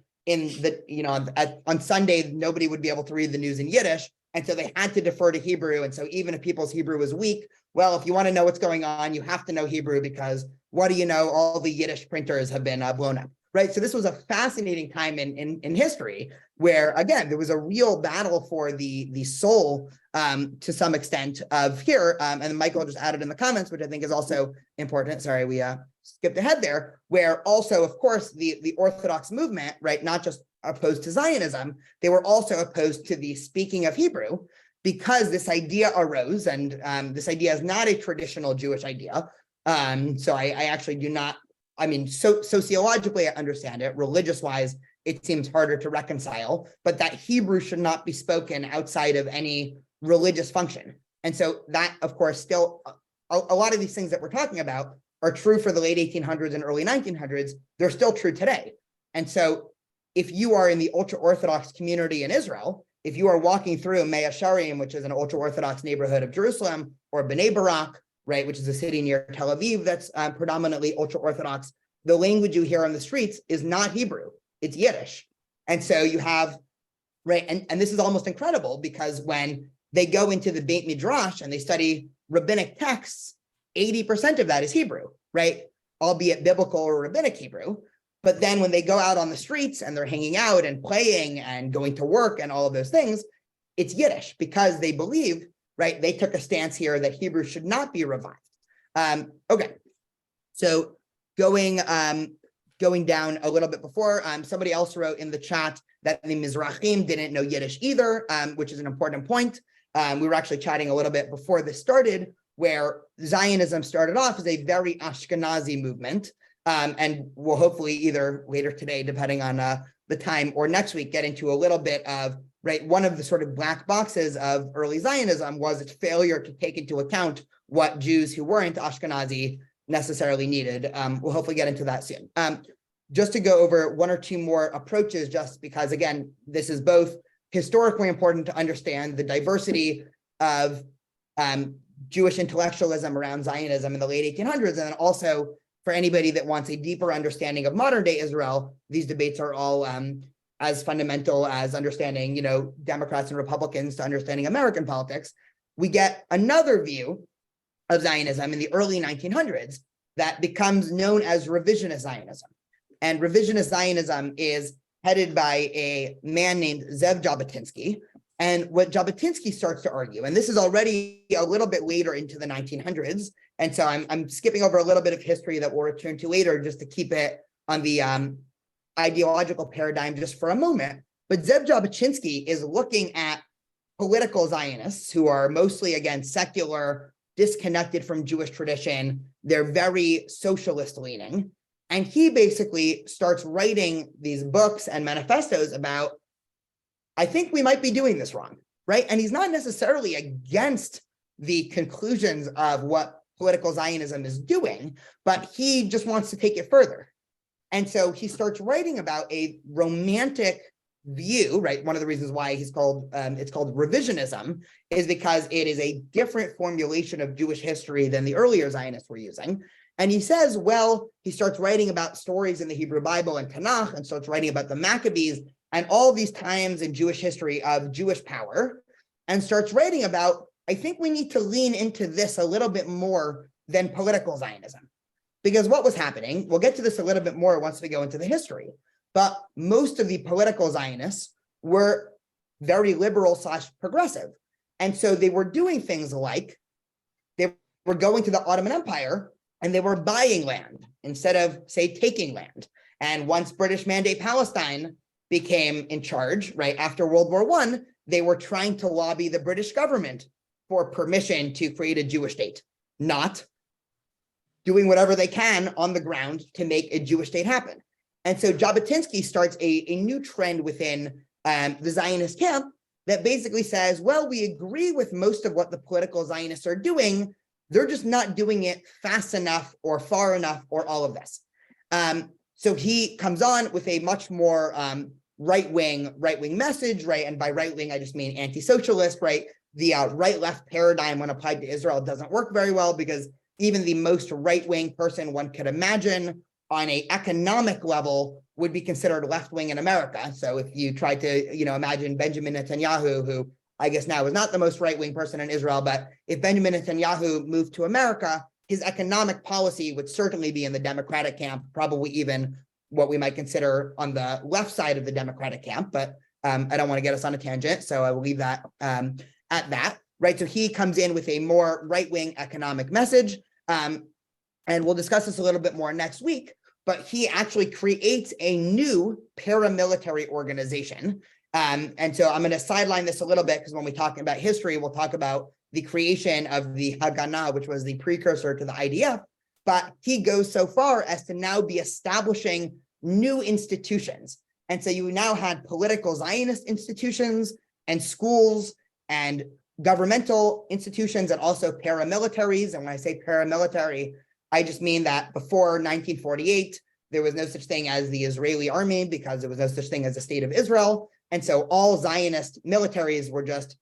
on Sunday nobody would be able to read the news in Yiddish, and so they had to defer to Hebrew. And so even if people's Hebrew was weak, well, if you want to know what's going on, you have to know Hebrew, because what do you know? All the Yiddish printers have been blown up. Right. So this was a fascinating time in history where, again, there was a real battle for the soul to some extent of here. And Michael just added in the comments, which I think is also important. Sorry, we skipped ahead there, where also, of course, the Orthodox movement, right, not just opposed to Zionism, they were also opposed to the speaking of Hebrew, because this idea arose, and this idea is not a traditional Jewish idea. So I actually do not I mean, sociologically, I understand it. Religious-wise, it seems harder to reconcile, but that Hebrew should not be spoken outside of any religious function. And so that, of course, still, a lot of these things that we're talking about are true for the late 1800s and early 1900s. They're still true today. And so if you are in the ultra-Orthodox community in Israel, if you are walking through Mea Sharim, which is an ultra-Orthodox neighborhood of Jerusalem, or Bnei Barak, right, which is a city near Tel Aviv that's predominantly ultra-Orthodox, the language you hear on the streets is not Hebrew, it's Yiddish. And so you have, right, and this is almost incredible because when they go into the Beit Midrash and they study rabbinic texts, 80% of that is Hebrew, right? Albeit biblical or rabbinic Hebrew. But then when they go out on the streets and they're hanging out and playing and going to work and all of those things, it's Yiddish because they believe, right? They took a stance here that Hebrew should not be revived. Okay, so going down a little bit before, somebody else wrote in the chat that the Mizrahim didn't know Yiddish either, which is an important point. We were actually chatting a little bit before this started, where Zionism started off as a very Ashkenazi movement. And we'll hopefully either later today, depending on the time, or next week, get into a little bit of, right, one of the sort of black boxes of early Zionism was its failure to take into account what Jews who weren't Ashkenazi necessarily needed. We'll hopefully get into that soon. Just to go over one or two more approaches, just because, again, this is both historically important to understand the diversity of Jewish intellectualism around Zionism in the late 1800s, and then also for anybody that wants a deeper understanding of modern day Israel, these debates are all as fundamental as understanding, you know, Democrats and Republicans to understanding American politics. We get another view of Zionism in the early 1900s that becomes known as revisionist Zionism. And revisionist Zionism is headed by a man named Zev Jabotinsky. And what Jabotinsky starts to argue, and this is already a little bit later into the 1900s, and so I'm skipping over a little bit of history that we'll return to later just to keep it on the ideological paradigm just for a moment. But Zev Jabotinsky is looking at political Zionists who are mostly, again, secular, disconnected from Jewish tradition. They're very socialist leaning. And he basically starts writing these books and manifestos about, I think we might be doing this wrong, right? And he's not necessarily against the conclusions of what political Zionism is doing, but he just wants to take it further. And so he starts writing about a romantic view, right? One of the reasons why it's called revisionism is because it is a different formulation of Jewish history than the earlier Zionists were using. And he says, well, he starts writing about stories in the Hebrew Bible and Tanakh, and starts writing about the Maccabees and all these times in Jewish history of Jewish power, and starts writing about, I think we need to lean into this a little bit more than political Zionism. Because what was happening, we'll get to this a little bit more once we go into the history, but most of the political Zionists were very liberal / progressive. And so they were doing things like they were going to the Ottoman Empire and they were buying land instead of, say, taking land. And once British Mandate Palestine became in charge, right after World War I, they were trying to lobby the British government for permission to create a Jewish state, not doing whatever they can on the ground to make a Jewish state happen. And so Jabotinsky starts a new trend within the Zionist camp that basically says, well, we agree with most of what the political Zionists are doing. They're just not doing it fast enough or far enough or all of this. So he comes on with a much more right-wing message, right? And by right-wing, I just mean anti-socialist, right? The right-left paradigm when applied to Israel doesn't work very well because even the most right-wing person one could imagine on an economic level would be considered left-wing in America. So if you try to, imagine Benjamin Netanyahu, who I guess now is not the most right-wing person in Israel, but if Benjamin Netanyahu moved to America, his economic policy would certainly be in the Democratic camp, probably even what we might consider on the left side of the Democratic camp. But I don't want to get us on a tangent, so I will leave that at that, right? So he comes in with a more right-wing economic message. And we'll discuss this a little bit more next week, but he actually creates a new paramilitary organization. And so I'm going to sideline this a little bit because when we talk about history, we'll talk about the creation of the Haganah, which was the precursor to the IDF. but he goes so far as to now be establishing new institutions. And so you now had political Zionist institutions and schools and governmental institutions and also paramilitaries. And when I say paramilitary, I just mean that before 1948, there was no such thing as the Israeli army because there was no such thing as the state of Israel. And so all Zionist militaries were just,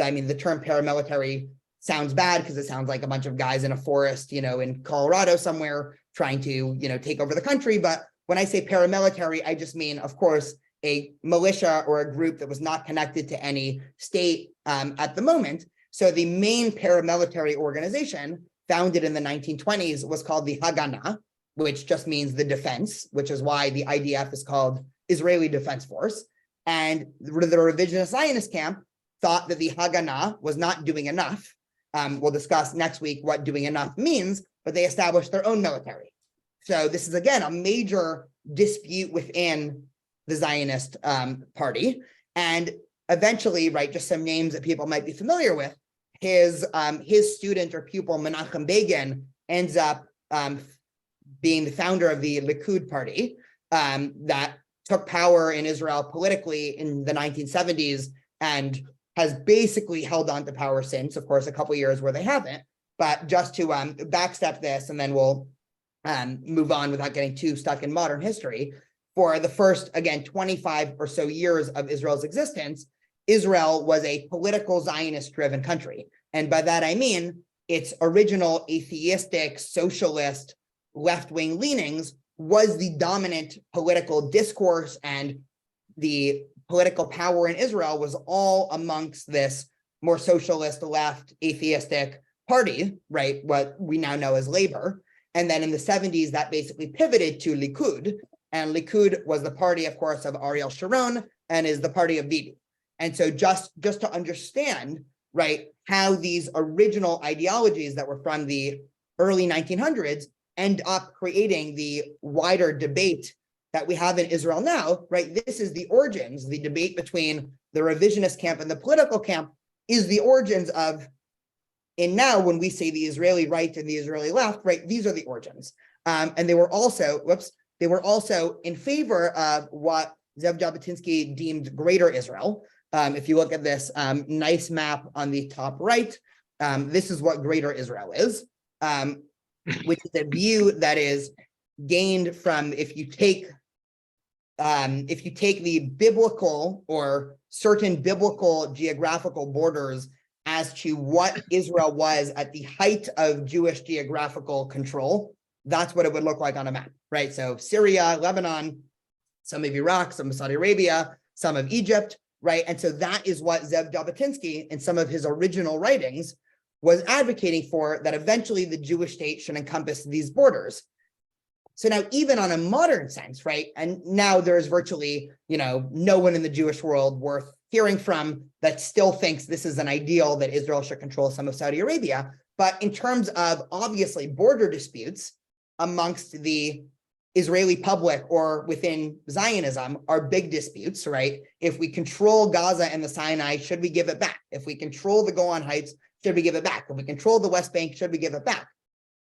I mean, the term paramilitary sounds bad because it sounds like a bunch of guys in a forest, in Colorado somewhere trying to, take over the country. But when I say paramilitary, I just mean, of course, a militia or a group that was not connected to any state at the moment. So the main paramilitary organization founded in the 1920s was called the Haganah, which just means the defense, which is why the IDF is called Israeli Defense Force. And the revisionist Zionist camp thought that the Haganah was not doing enough. We'll discuss next week what doing enough means, but they established their own military. So this is, again, a major dispute within the Zionist party. And eventually, right, just some names that people might be familiar with, his student or pupil, Menachem Begin, ends up being the founder of the Likud party that took power in Israel politically in the 1970s and has basically held on to power since. Of course, a couple of years where they haven't. But just to backstep this, and then we'll move on without getting too stuck in modern history. For the first, again, 25 or so years of Israel's existence, Israel was a political Zionist-driven country. And by that, I mean its original atheistic, socialist, left-wing leanings was the dominant political discourse, and the political power in Israel was all amongst this more socialist, left, atheistic party, right? What we now know as Labor. And then in the 70s, that basically pivoted to Likud. And Likud was the party, of course, of Ariel Sharon and is the party of Bibi. And so just to understand, right, how these original ideologies that were from the early 1900s end up creating the wider debate that we have in Israel now, right? This is the origins, the debate between the revisionist camp and the political camp is the origins of, and now when we say the Israeli right and the Israeli left, right, these are the origins. And they were also, they were also in favor of what Zev Jabotinsky deemed Greater Israel. If you look at this nice map on the top right, this is what Greater Israel is, which is a view that is gained from if you take the biblical or certain biblical geographical borders as to what Israel was at the height of Jewish geographical control, that's what it would look like on a map, right? So Syria, Lebanon, some of Iraq, some of Saudi Arabia, some of Egypt, right? And so that is what Zev Jabotinsky, in some of his original writings, was advocating for, that eventually the Jewish state should encompass these borders. So now, even on a modern sense, right? And now there's virtually, no one in the Jewish world worth hearing from that still thinks this is an ideal that Israel should control some of Saudi Arabia. But in terms of obviously border disputes amongst the Israeli public or within Zionism are big disputes, right? If we control Gaza and the Sinai, should we give it back? If we control the Golan Heights, should we give it back? If we control the West Bank, should we give it back?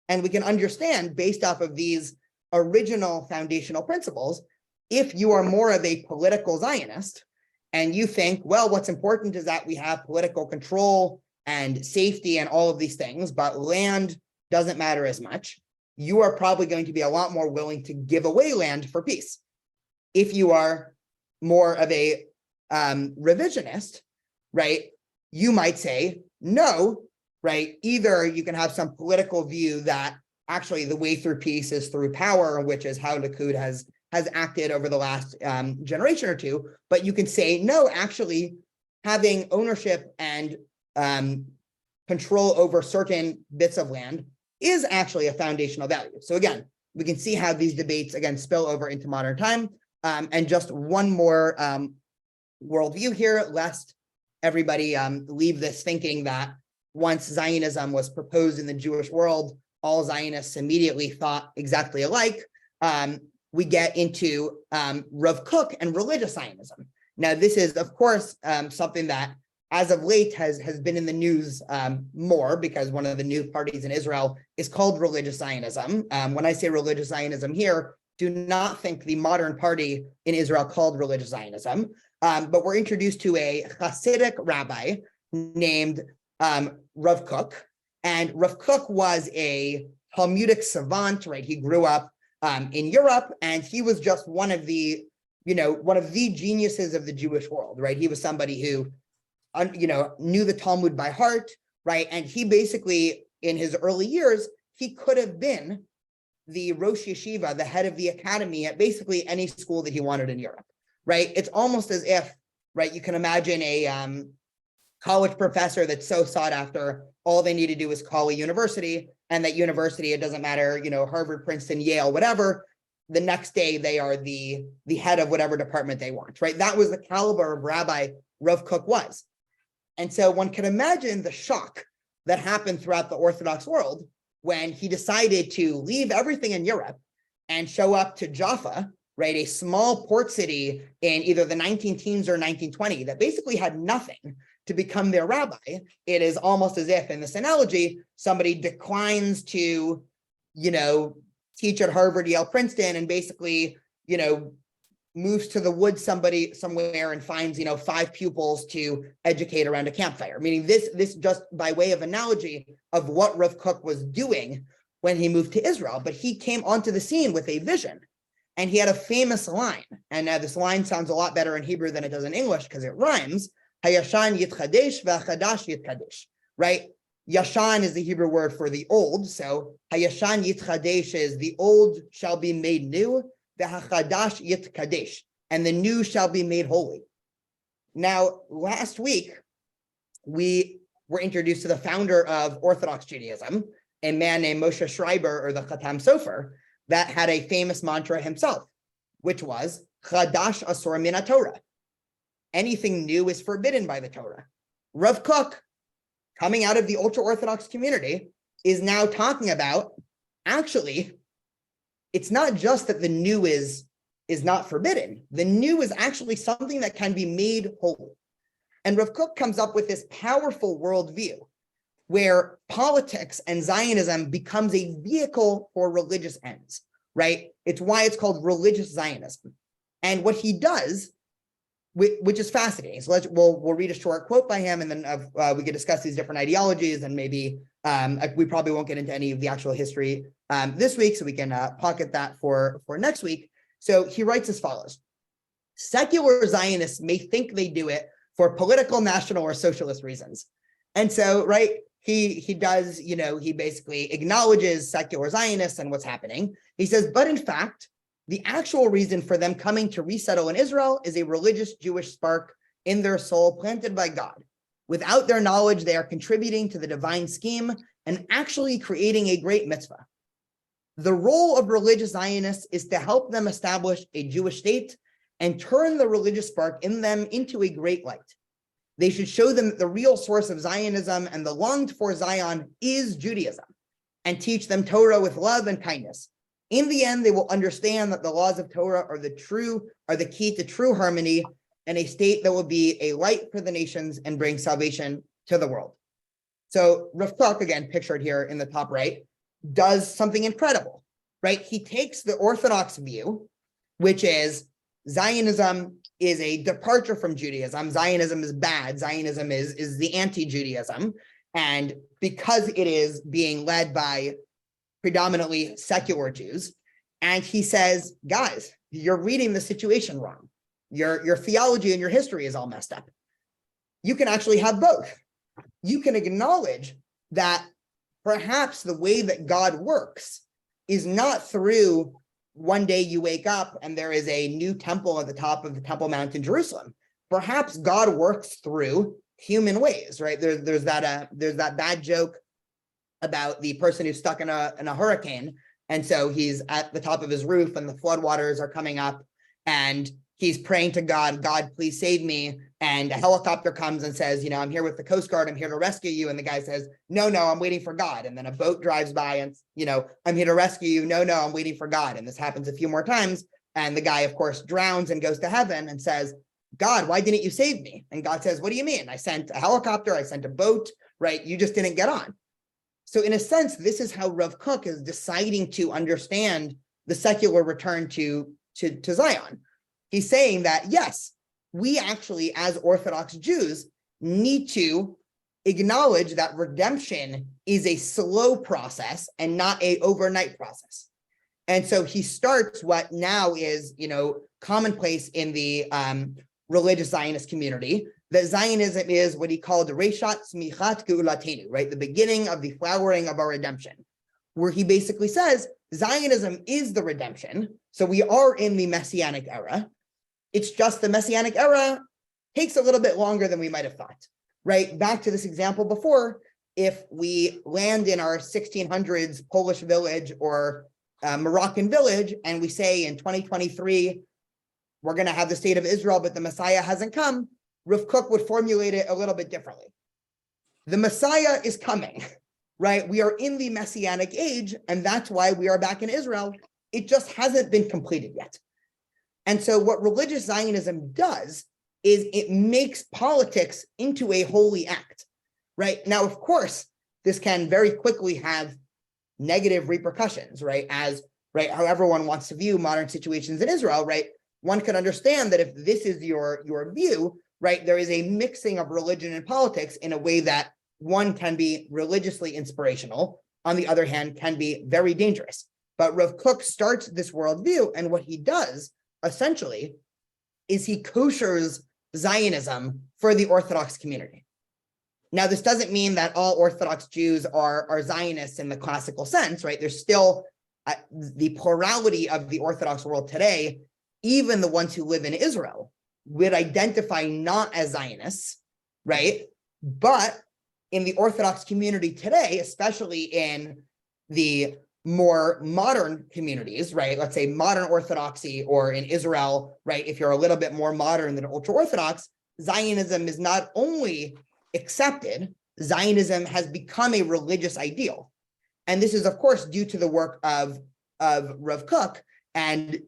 And we can understand, based off of these original foundational principles, if you are more of a political Zionist and you think, well, what's important is that we have political control and safety and all of these things, but land doesn't matter as much, you are probably going to be a lot more willing to give away land for peace. If you are more of a revisionist, right, you might say, no, right, either you can have some political view that actually the way through peace is through power, which is how Likud has acted over the last generation or two, but you can say, no, actually having ownership and control over certain bits of land is actually a foundational value. So again, we can see how these debates, again, spill over into modern time. And just one more worldview here, lest everybody leave this thinking that once Zionism was proposed in the Jewish world, all Zionists immediately thought exactly alike. We get into Rav Kook and religious Zionism. Now, this is, of course, something that as of late has been in the news more because one of the new parties in Israel is called religious Zionism. When I say religious Zionism here, do not think the modern party in Israel called religious Zionism, but we're introduced to a Hasidic rabbi named Rav Kook. And Rav Kook was a Talmudic savant, right? He grew up in Europe, and he was just one of the geniuses of the Jewish world, right? He was somebody who, knew the Talmud by heart, right? And he basically, in his early years, he could have been the Rosh Yeshiva, the head of the academy at basically any school that he wanted in Europe, right? It's almost as if, right, you can imagine a college professor that's so sought after, all they need to do is call a university, and that university, it doesn't matter, Harvard, Princeton, Yale, whatever, the next day they are the head of whatever department they want, right? That was the caliber of Rabbi Rav Kook was. And so one can imagine the shock that happened throughout the Orthodox world when he decided to leave everything in Europe and show up to Jaffa, right, a small port city in either the 19-teens or 1920 that basically had nothing, to become their rabbi. It is almost as if, in this analogy, somebody declines to, teach at Harvard, Yale, Princeton, and basically, moves to the woods somewhere and finds, 5 pupils to educate around a campfire. Meaning this just by way of analogy of what Rav Kook was doing when he moved to Israel. But he came onto the scene with a vision, and he had a famous line. And this line sounds a lot better in Hebrew than it does in English because it rhymes. Hayashan yitchadesh v'achadash yitchadesh, right? Yashan is the Hebrew word for the old. So Hayashan yitchadesh is the old shall be made new, v'hachadash yitkadesh, and the new shall be made holy. Now, last week, we were introduced to the founder of Orthodox Judaism, a man named Moshe Schreiber, or the Khatam Sofer, that had a famous mantra himself, which was Chadash Asur Min HaTorah. Anything new is forbidden by the Torah. Rav Kook, coming out of the ultra-Orthodox community, is now talking about, actually, it's not just that the new is not forbidden. The new is actually something that can be made holy. And Rav Kook comes up with this powerful worldview where politics and Zionism becomes a vehicle for religious ends, right? It's why it's called religious Zionism. And what he does, which is fascinating. So we'll read a short quote by him, and then we could discuss these different ideologies, and maybe we probably won't get into any of the actual history this week, so we can pocket that for next week. So he writes as follows: secular Zionists may think they do it for political, national, or socialist reasons. And so, right, he does, he basically acknowledges secular Zionists and what's happening. He says, but in fact, the actual reason for them coming to resettle in Israel is a religious Jewish spark in their soul planted by God. Without their knowledge, they are contributing to the divine scheme and actually creating a great mitzvah. The role of religious Zionists is to help them establish a Jewish state and turn the religious spark in them into a great light. They should show them that the real source of Zionism and the longed for Zion is Judaism, and teach them Torah with love and kindness. In the end, they will understand that the laws of Torah are the key to true harmony and a state that will be a light for the nations and bring salvation to the world. So Rav Kook, again, pictured here in the top right, does something incredible, right? He takes the Orthodox view, which is Zionism is a departure from Judaism. Zionism is bad. Zionism is the anti-Judaism. And because it is being led by predominantly secular Jews, and he says, guys, you're reading the situation wrong. Your theology and your history is all messed up. You can actually have both. You can acknowledge that perhaps the way that God works is not through one day you wake up and there is a new temple at the top of the Temple Mount in Jerusalem. Perhaps God works through human ways, right? There's that bad joke about the person who's stuck in a hurricane, and so he's at the top of his roof and the floodwaters are coming up, and he's praying to God, God, please save me. And a helicopter comes and says, I'm here with the Coast Guard, I'm here to rescue you. And the guy says, no, I'm waiting for God. And then a boat drives by and, I'm here to rescue you. No, I'm waiting for God. And this happens a few more times. And the guy, of course, drowns and goes to heaven and says, God, why didn't you save me? And God says, what do you mean? I sent a helicopter, I sent a boat, right? You just didn't get on. So in a sense, this is how Rav Kook is deciding to understand the secular return to Zion. He's saying that, yes, we actually, as Orthodox Jews, need to acknowledge that redemption is a slow process and not an overnight process. And so he starts what now is, commonplace in the religious Zionist community, that Zionism is what he called Reshat Smichat Geulatenu, right? The beginning of the flowering of our redemption, where he basically says Zionism is the redemption. So we are in the Messianic era. It's just the Messianic era takes a little bit longer than we might have thought, right? Back to this example before, if we land in our 1600s Polish village or Moroccan village, and we say in 2023, we're going to have the state of Israel, but the Messiah hasn't come, Rav Kook would formulate it a little bit differently. The Messiah is coming, right? We are in the Messianic age, and that's why we are back in Israel. It just hasn't been completed yet. And so what religious Zionism does is it makes politics into a holy act, right? Now, of course, this can very quickly have negative repercussions, right? How everyone wants to view modern situations in Israel, right? One could understand that if this is your view, right, there is a mixing of religion and politics in a way that one can be religiously inspirational, on the other hand, can be very dangerous. But Rav Kook starts this worldview, and what he does, essentially, is he koshers Zionism for the Orthodox community. Now, this doesn't mean that all Orthodox Jews are Zionists in the classical sense, right? There's still the plurality of the Orthodox world today, even the ones who live in Israel, would identify not as Zionists, right? But in the Orthodox community today, especially in the more modern communities, right? Let's say modern Orthodoxy, or in Israel, right? If you're a little bit more modern than ultra-Orthodox, Zionism is not only accepted, Zionism has become a religious ideal. And this is, of course, due to the work of Rav Kook, and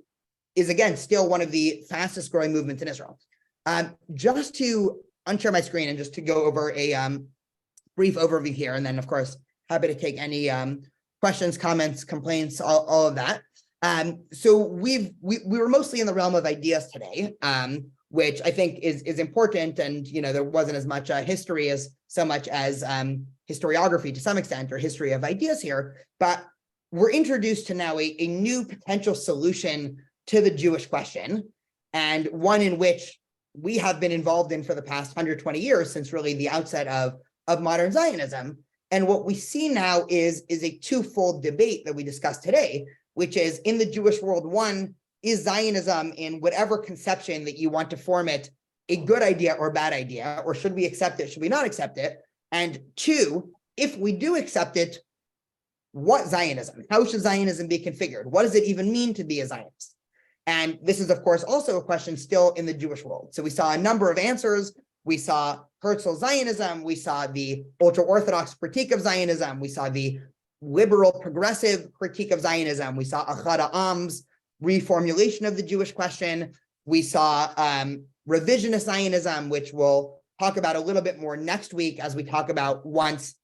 is, again, still one of the fastest growing movements in Israel. Just to unshare my screen and just to go over a brief overview here, and then, of course, happy to take any questions, comments, complaints, all of that. So we were mostly in the realm of ideas today, which I think is important. And, there wasn't as much history as so much as historiography to some extent, or history of ideas here. But we're introduced to now a new potential solution to the Jewish question, and one in which we have been involved in for the past 120 years, since really the outset of modern Zionism. And what we see now is a twofold debate that we discussed today, which is, in the Jewish world, one, is Zionism, in whatever conception that you want to form it, a good idea or bad idea, or should we accept it, should we not accept it? And two, if we do accept it, what Zionism? How should Zionism be configured? What does it even mean to be a Zionist? And this is, of course, also a question still in the Jewish world. So we saw a number of answers. We saw Herzl's Zionism. We saw the ultra-Orthodox critique of Zionism. We saw the liberal progressive critique of Zionism. We saw Achad Ha'am's reformulation of the Jewish question. We saw revisionist Zionism, which we'll talk about a little bit more next week, as we talk about once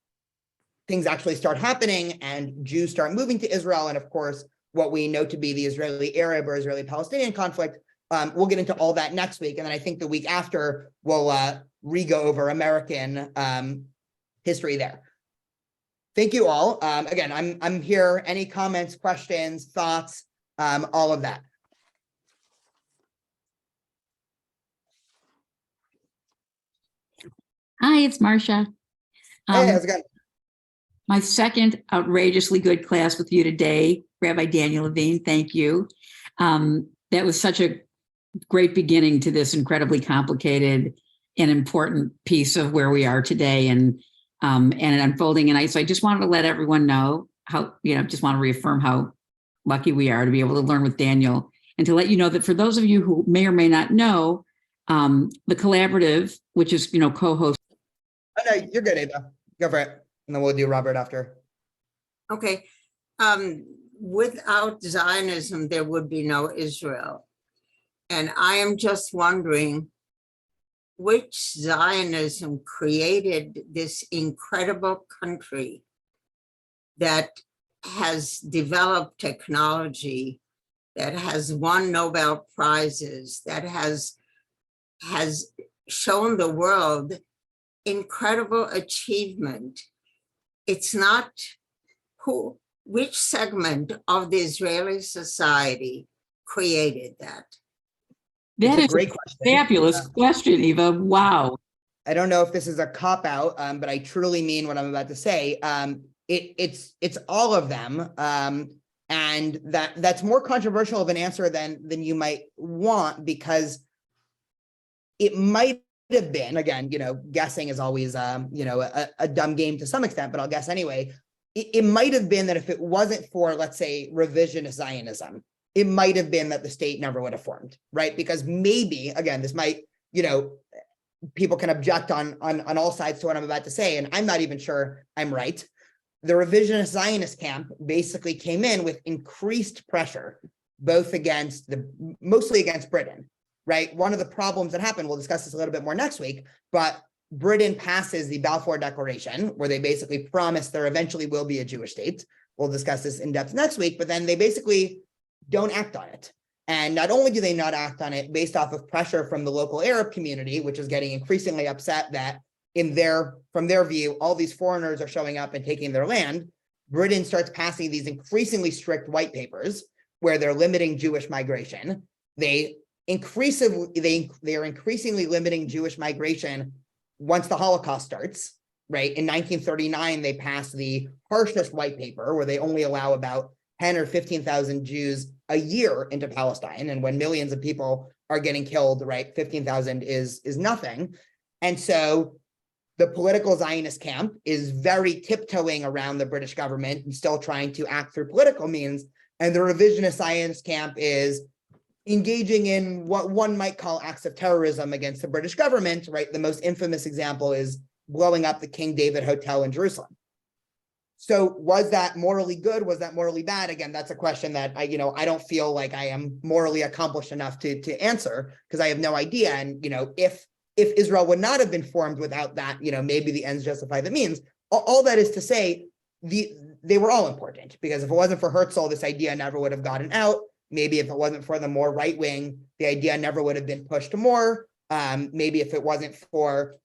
things actually start happening and Jews start moving to Israel. And of course, what we know to be the Israeli-Arab or Israeli-Palestinian conflict. We'll get into all that next week. And then I think the week after, we'll re-go over American history there. Thank you all. Again, I'm here. Any comments, questions, thoughts, all of that. Hi, it's Marcia. Hey, how's it going? My second outrageously good class with you today, Rabbi Daniel Levine, thank you. That was such a great beginning to this incredibly complicated and important piece of where we are today, and unfolding. And so I just wanted to let everyone know how, just want to reaffirm how lucky we are to be able to learn with Daniel, and to let you know that for those of you who may or may not know, the collaborative, which is, co-host. Oh, no, you're good, Ava. Go for it. And then we'll do Robert after. Okay. Without Zionism, there would be no Israel. And I am just wondering which Zionism created this incredible country that has developed technology, that has won Nobel Prizes, that has shown the world incredible achievement. It's not which segment of the Israeli society created that? That It's a is great a question. fabulous question, Eva. Wow. I don't know if this is a cop-out, but I truly mean what I'm about to say. It's all of them. And that's more controversial of an answer than you might want, because it might have been, again, guessing is always, a dumb game to some extent, but I'll guess anyway. It might have been that if it wasn't for, let's say, revisionist Zionism, it might have been that the state never would have formed, right? Because maybe, again, this might, people can object on all sides to what I'm about to say, and I'm not even sure I'm right. The revisionist Zionist camp basically came in with increased pressure, mostly against Britain, right? One of the problems that happened, we'll discuss this a little bit more next week, but Britain passes the Balfour Declaration, where they basically promise there eventually will be a Jewish state. We'll discuss this in depth next week, but then they basically don't act on it. And not only do they not act on it based off of pressure from the local Arab community, which is getting increasingly upset that from their view, all these foreigners are showing up and taking their land, Britain starts passing these increasingly strict white papers where they're limiting Jewish migration. They are increasingly limiting Jewish migration once the Holocaust starts, right? In 1939, they passed the harshest white paper where they only allow about 10 or 15,000 Jews a year into Palestine. And when millions of people are getting killed, right, 15,000 is nothing. And so the political Zionist camp is very tiptoeing around the British government and still trying to act through political means. And the revisionist Zionist camp is engaging in what one might call acts of terrorism against the British government, right? The most infamous example is blowing up the King David Hotel in Jerusalem. So was that morally good? Was that morally bad? Again, that's a question that I don't feel like I am morally accomplished enough to answer, because I have no idea. And, if Israel would not have been formed without that, maybe the ends justify the means. All that is to say, they were all important, because if it wasn't for Herzl, this idea never would have gotten out. Maybe if it wasn't for the more right wing, the idea never would have been pushed more. Maybe if it wasn't for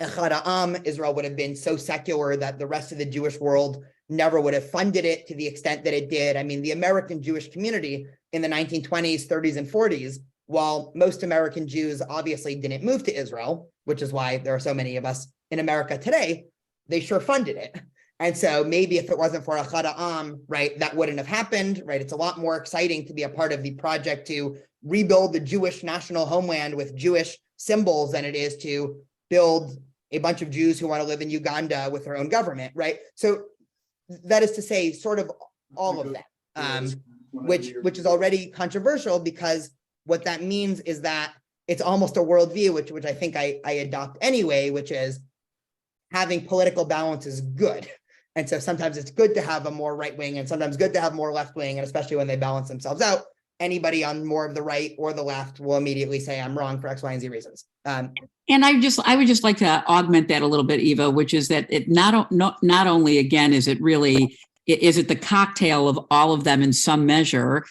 Echad Ha'am, Israel would have been so secular that the rest of the Jewish world never would have funded it to the extent that it did. I mean, the American Jewish community in the 1920s, 30s, and 40s, while most American Jews obviously didn't move to Israel, which is why there are so many of us in America today, they sure funded it. And so maybe if it wasn't for Echad Ha'am, right, that wouldn't have happened, right? It's a lot more exciting to be a part of the project to rebuild the Jewish national homeland with Jewish symbols than it is to build a bunch of Jews who want to live in Uganda with their own government, right? So that is to say, sort of all of that, which is already controversial, because what that means is that it's almost a worldview, which I think I adopt anyway, which is having political balance is good. And so sometimes it's good to have a more right wing and sometimes good to have more left wing, and especially when they balance themselves out. Anybody on more of the right or the left will immediately say I'm wrong for X, Y, and Z reasons. And I would just like to augment that a little bit, Eva, which is that it not only, again, is it the cocktail of all of them in some measure,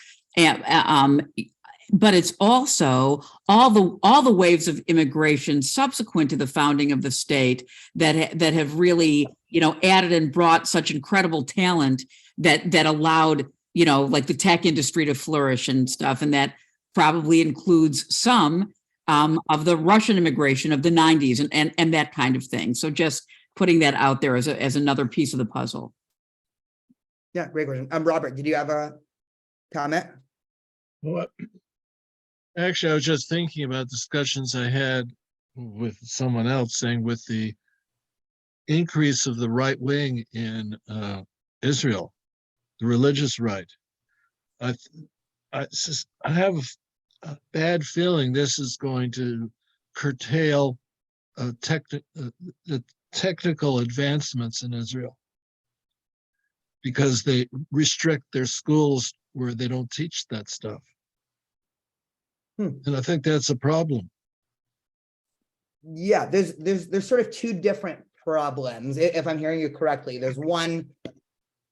but it's also all the waves of immigration subsequent to the founding of the state that have really, added and brought such incredible talent that allowed, like the tech industry to flourish and stuff. And that probably includes some of the Russian immigration of the 90s and that kind of thing. So just putting that out there as another piece of the puzzle. Yeah, great question. Robert, did you have a comment? Well, actually, I was just thinking about discussions I had with someone else, saying with the increase of the right wing in Israel, the religious right, I have a bad feeling this is going to curtail the technical advancements in Israel, because they restrict their schools where they don't teach that stuff. And I think that's a problem. Yeah, there's sort of two different problems, if I'm hearing you correctly. There's one,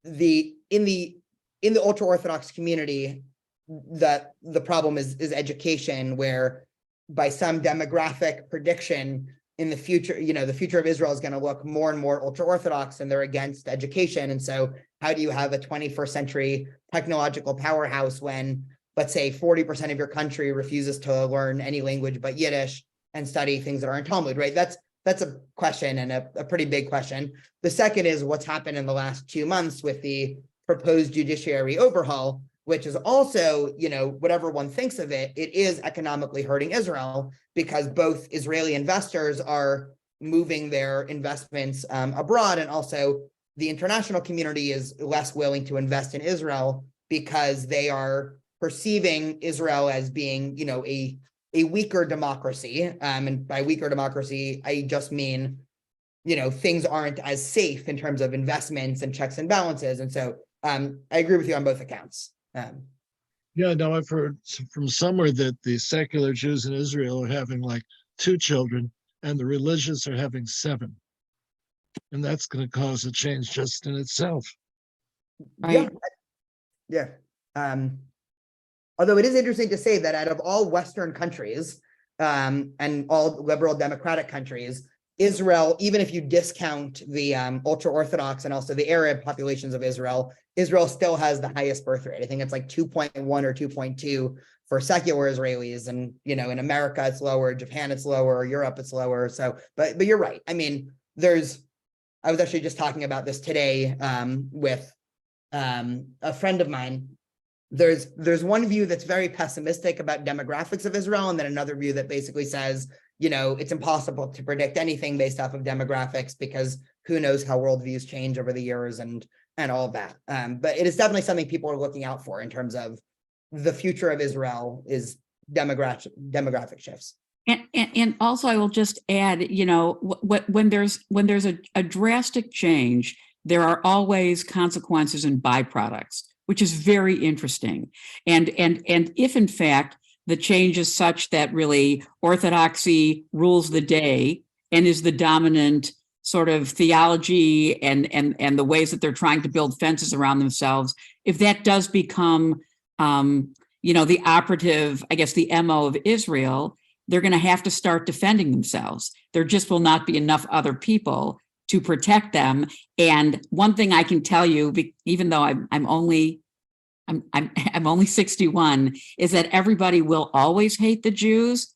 in the ultra-Orthodox community, that the problem is education, where by some demographic prediction in the future, the future of Israel is going to look more and more ultra-Orthodox, and they're against education. And so how do you have a 21st century technological powerhouse when, let's say, 40% of your country refuses to learn any language but Yiddish and study things that aren't Talmud, right? That's a question, and a pretty big question. The second is what's happened in the last 2 months with the proposed judiciary overhaul, which is also, whatever one thinks of it, it is economically hurting Israel, because both Israeli investors are moving their investments abroad, and also the international community is less willing to invest in Israel because they are perceiving Israel as being, a weaker democracy. And by weaker democracy, I just mean, things aren't as safe in terms of investments and checks and balances. And so I agree with you on both accounts. Yeah, no, I've heard from somewhere that the secular Jews in Israel are having like 2 children and the religious are having 7. And that's going to cause a change just in itself. Right. Yeah. Although it is interesting to say that out of all Western countries and all liberal democratic countries, Israel, even if you discount the ultra-Orthodox and also the Arab populations of Israel, Israel still has the highest birth rate. I think it's like 2.1 or 2.2 for secular Israelis. And, in America, it's lower, Japan, it's lower, Europe, it's lower. So, but you're right. I mean, I was actually just talking about this today with a friend of mine. There's one view that's very pessimistic about demographics of Israel, and then another view that basically says, it's impossible to predict anything based off of demographics, because who knows how worldviews change over the years and all of that. But it is definitely something people are looking out for in terms of the future of Israel is demographic shifts. And also, I will just add, when there's a drastic change, there are always consequences and byproducts, which is very interesting. And if in fact the change is such that really orthodoxy rules the day and is the dominant sort of theology and the ways that they're trying to build fences around themselves, if that does become, the operative, I guess, the MO of Israel, they're going to have to start defending themselves. There just will not be enough other people to protect them. And one thing I can tell you, even though I'm only 61, is that everybody will always hate the Jews.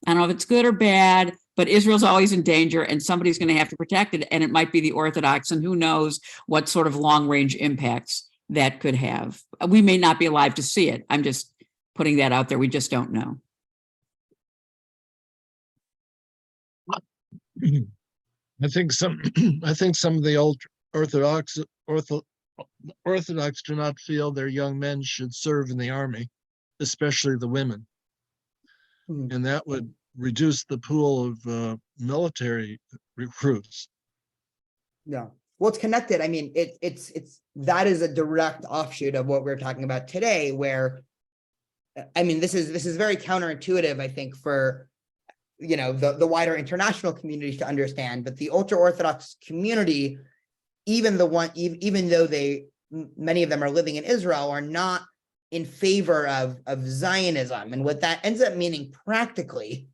I don't know if it's good or bad, but Israel's always in danger, and somebody's going to have to protect it. And it might be the Orthodox, and who knows what sort of long range impacts that could have. We may not be alive to see it. I'm just putting that out there. We just don't know. I think some of the old Orthodox do not feel their young men should serve in the army, especially the women. And that would reduce the pool of military recruits. Yeah. Well, it's connected. I mean, it's that is a direct offshoot of what we're talking about today, where, I mean, this is very counterintuitive, I think, for the wider international community to understand, but the ultra-Orthodox community, even though many of them are living in Israel, are not in favor of Zionism. And what that ends up meaning practically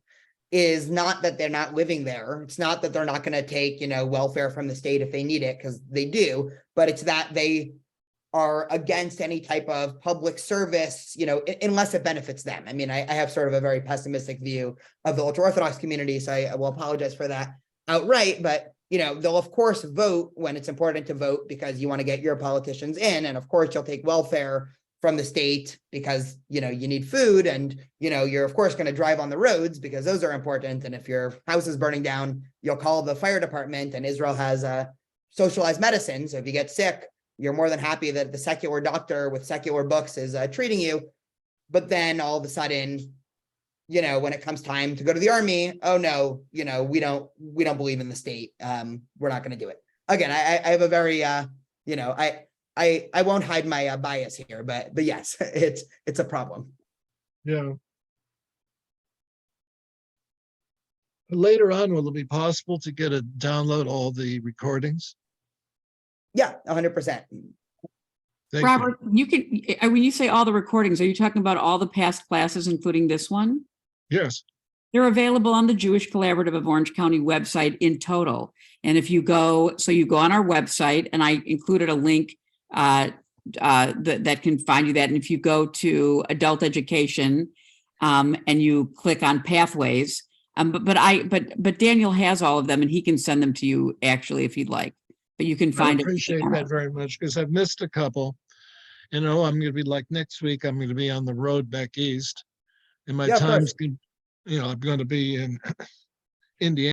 is not that they're not living there. It's not that they're not going to take, welfare from the state if they need it, because they do, but it's that they are against any type of public service, unless it benefits them. I mean, I have sort of a very pessimistic view of the ultra-Orthodox community, so I will apologize for that outright, but they'll of course vote when it's important to vote, because you want to get your politicians in, and of course you'll take welfare from the state because you need food, and you're of course going to drive on the roads because those are important, and if your house is burning down, you'll call the fire department, and Israel has socialized medicine, so if you get sick, you're more than happy that the secular doctor with secular books is treating you. But then all of a sudden, when it comes time to go to the army, oh no, we don't believe in the state. We're not going to do it. Again, I have a very, I won't hide my bias here, but yes, it's a problem. Yeah. Later on, will it be possible to download all the recordings? Yeah, 100%. Thank you. Robert, you can, when you say all the recordings, are you talking about all the past classes, including this one? Yes, They're available on the Jewish Collaborative of Orange County website in total. And if you go, so you go on our website, and I included a link that can find you that. And if you go to adult education and you click on pathways, but Daniel has all of them, and he can send them to you actually if you'd like. But you can I find appreciate that very much because I've missed a couple. You know, I'm going to be like next week, I'm going to be on the road back east. And my Yeah, of course. time's, I'm going to be in Indiana.